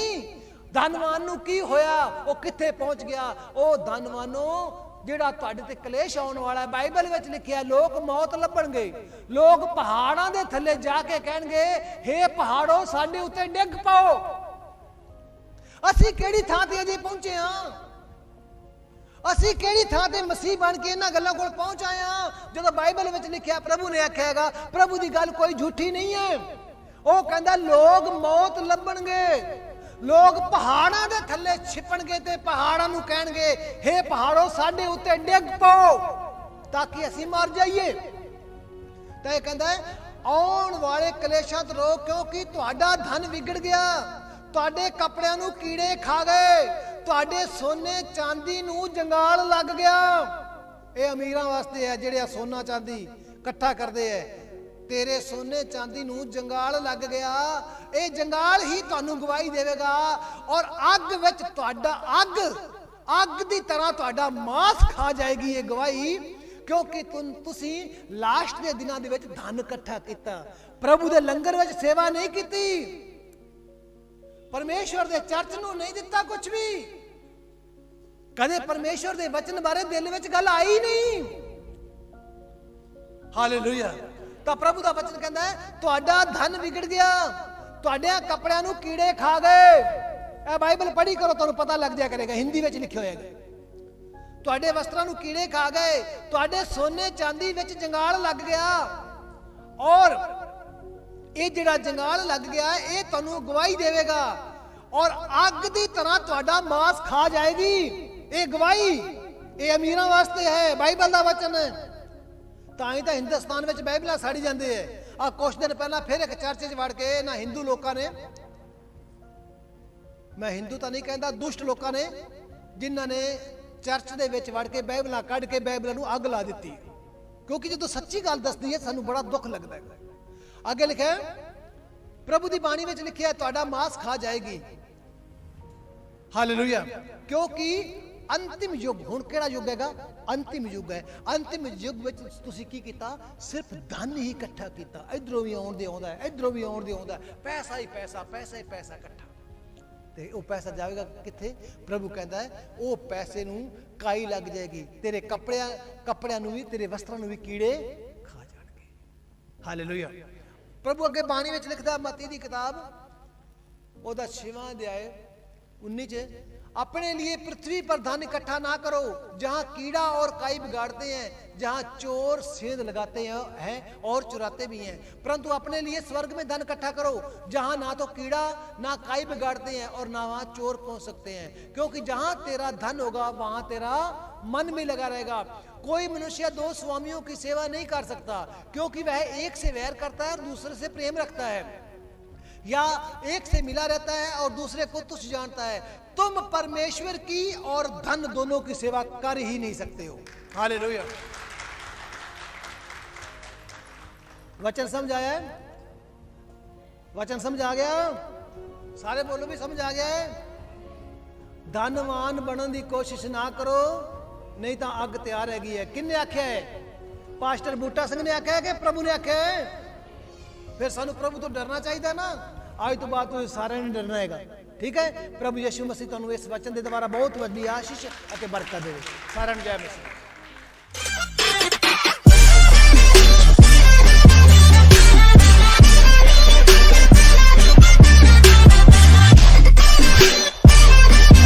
धनवान नूं की होया, वो किथे पहुंच गया। ओ धनवानो ਜਿਹੜਾ ਤੁਹਾਡੇ ਤੇ ਕਲੇਸ਼ ਆਉਣ ਵਾਲਾ ਹੈ, ਬਾਈਬਲ ਵਿੱਚ ਲਿਖਿਆ ਲੋਕ ਮੌਤ ਲੱਭਣਗੇ, ਲੋਕ ਪਹਾੜਾਂ ਦੇ ਥੱਲੇ ਜਾ ਕੇ ਕਹਿਣਗੇ, ਹੇ ਪਹਾੜੋ ਸਾਡੇ ਉੱਤੇ ਡਿੱਗ ਪਾਓ। ਅਸੀਂ ਕਿਹੜੀ ਥਾਂ ਤੇ ਅਜੇ ਪਹੁੰਚੇ ਹਾਂ? ਅਸੀਂ ਕਿਹੜੀ ਥਾਂ ਤੇ ਮਸੀਹ ਬਣ ਕੇ ਇਹਨਾਂ ਗੱਲਾਂ ਕੋਲ ਪਹੁੰਚ ਆਏ ਹਾਂ? ਜਦੋਂ ਬਾਈਬਲ ਵਿੱਚ ਲਿਖਿਆ, ਪ੍ਰਭੂ ਨੇ ਆਖਿਆ ਹੈਗਾ, ਪ੍ਰਭੂ ਦੀ ਗੱਲ ਕੋਈ ਝੂਠੀ ਨਹੀਂ ਹੈ। ਉਹ ਕਹਿੰਦਾ ਲੋਕ ਮੌਤ ਲੱਭਣਗੇ, लोग पहाड़ों के थले छिपणगे ते पहाड़ों नूं कहणगे, हे पहाड़ों साडे उत्ते डिग पाओ ताकि असीं मर जाइए। तो यह कहता है आउण वाले कलेशां तो रो, क्योंकि तुहाडा धन विगड़ गया, तुहाडे कपड़ियां नूं कीड़े खा गए, तुहाडे सोने चांदी नूं जंगाल लग गया। ये अमीरां वास्ते है जिहड़े सोना चांदी इकट्ठा करदे है। तेरे सोने चांदी नूं जंगाल लग गया, ये जंगाल ही तुहानूं गवाही देवेगा और अग विच तुहाडा अग दी तरह तुहाडा मांस खा जाएगी ये गवाही, क्योंकि तुसी लास्ट दे दिनां दे विच धन इकट्ठा कीता, प्रभु दे लंगर विच सेवा नहीं कीती, परमेश्वर दे चर्च नूं नहीं दिता कुछ भी, कदे परमेश्वर दे वचन बारे दिल विच गल आई नहीं। हालेलुया। तो प्रभु का वचन कहता है तुहाडा धन विगड़ गया, तुहाडे कपड़ियां नूं कीड़े खा गए। ए बाइबल पढ़ी करो, तुहानूं पता लग जाया करेगा, हिंदी में लिखे होएगा। तुहाडे वस्त्रां नूं कीड़े खा गए, तुहाडे सोने चांदी विच जंगाल लग गया, और ये जिहड़ा जंगाल लग गया ये तुहानूं गवाही देवेगा और अग दी तरह तुहाडा मांस खा जाएगी। ये गवाही ये अमीरां वास्ते है, बाइबल का वचन है। ताई तो हिंदुस्तान में बाइबल साड़ी जाती है। आ कुछ दिन पहला फिर एक चर्च च वड़ के ना हिंदू लोगों ने, मैं हिंदू तो नहीं कहता, दुष्ट लोगों ने जिन्होंने चर्च दे विच वड़ के बाइबल कढ़ के बाइबल नूं अग ला दी, क्योंकि जो सच्ची गल दसदी है सानूं बड़ा दुख लगता है। अगे लिखा प्रभु की बाणी में लिखा तुहाडा मांस खा जाएगी। हालेलुया। क्योंकि अंतिम युग, हुण किहड़ा युग हैगा? अंतिम युग है। अंतिम युग विच तुसीं की कीता? सिर्फ धन ही इकट्ठा कीता, इधरों भी आउण दे आउंदा है, इधरों भी आउण दे आउंदा है, पैसा ही पैसा, पैसा ही पैसा इकट्ठा। ते वो पैसा जाएगा कित्थे? प्रभु कहता है वो पैसे नूं काई लग जाएगी, तेरे कपड़ियां नूं भी, तेरे वस्त्रां नूं भी कीड़े खा जाणगे। हालेलुया। प्रभु अगे बाणी विच लिखदा, मत्ती दी किताब ओदा 6वां अध्याय 19 अपने लिए पृथ्वी पर धन इकट्ठा ना करो, जहां कीड़ा और काई बिगाड़ते हैं, जहां चोर सेंध लगाते हैं और चुराते भी हैं, परंतु अपने लिए स्वर्ग में धन इकट्ठा करो, जहां ना तो कीड़ा ना काई बिगाड़ते हैं और ना वहां चोर पहुंच सकते हैं, क्योंकि जहां तेरा धन होगा वहां तेरा मन भी लगा रहेगा। कोई मनुष्य दो स्वामियों की सेवा नहीं कर सकता, क्योंकि वह एक से वैर करता है और दूसरे से प्रेम रखता है, या एक से मिला रहता है और दूसरे को तुच्छ जानता है। तुम परमेश्वर की और धन दोनों की सेवा कर ही नहीं सकते हो। हालेलुया। वचन समझ आया है? वचन समझ आ गया? सारे बोलो भी समझ आ गया है? धनवान बनने की कोशिश ना करो, नहीं तो अग तैयार हैगी है। किन्ने आख्या है? पास्टर बूटा सिंह ने आख्या है कि प्रभु ने आख्या है? फिर सानू प्रभु तो डरना चाहिए ना। आज तो बात तो सारे ने डरना है। ठीक है, प्रभु यीशु मसीह तुहानू इस वचन के द्वारा बहुत वड्डी आशीष और बरकत दे। सारे जय मसीह।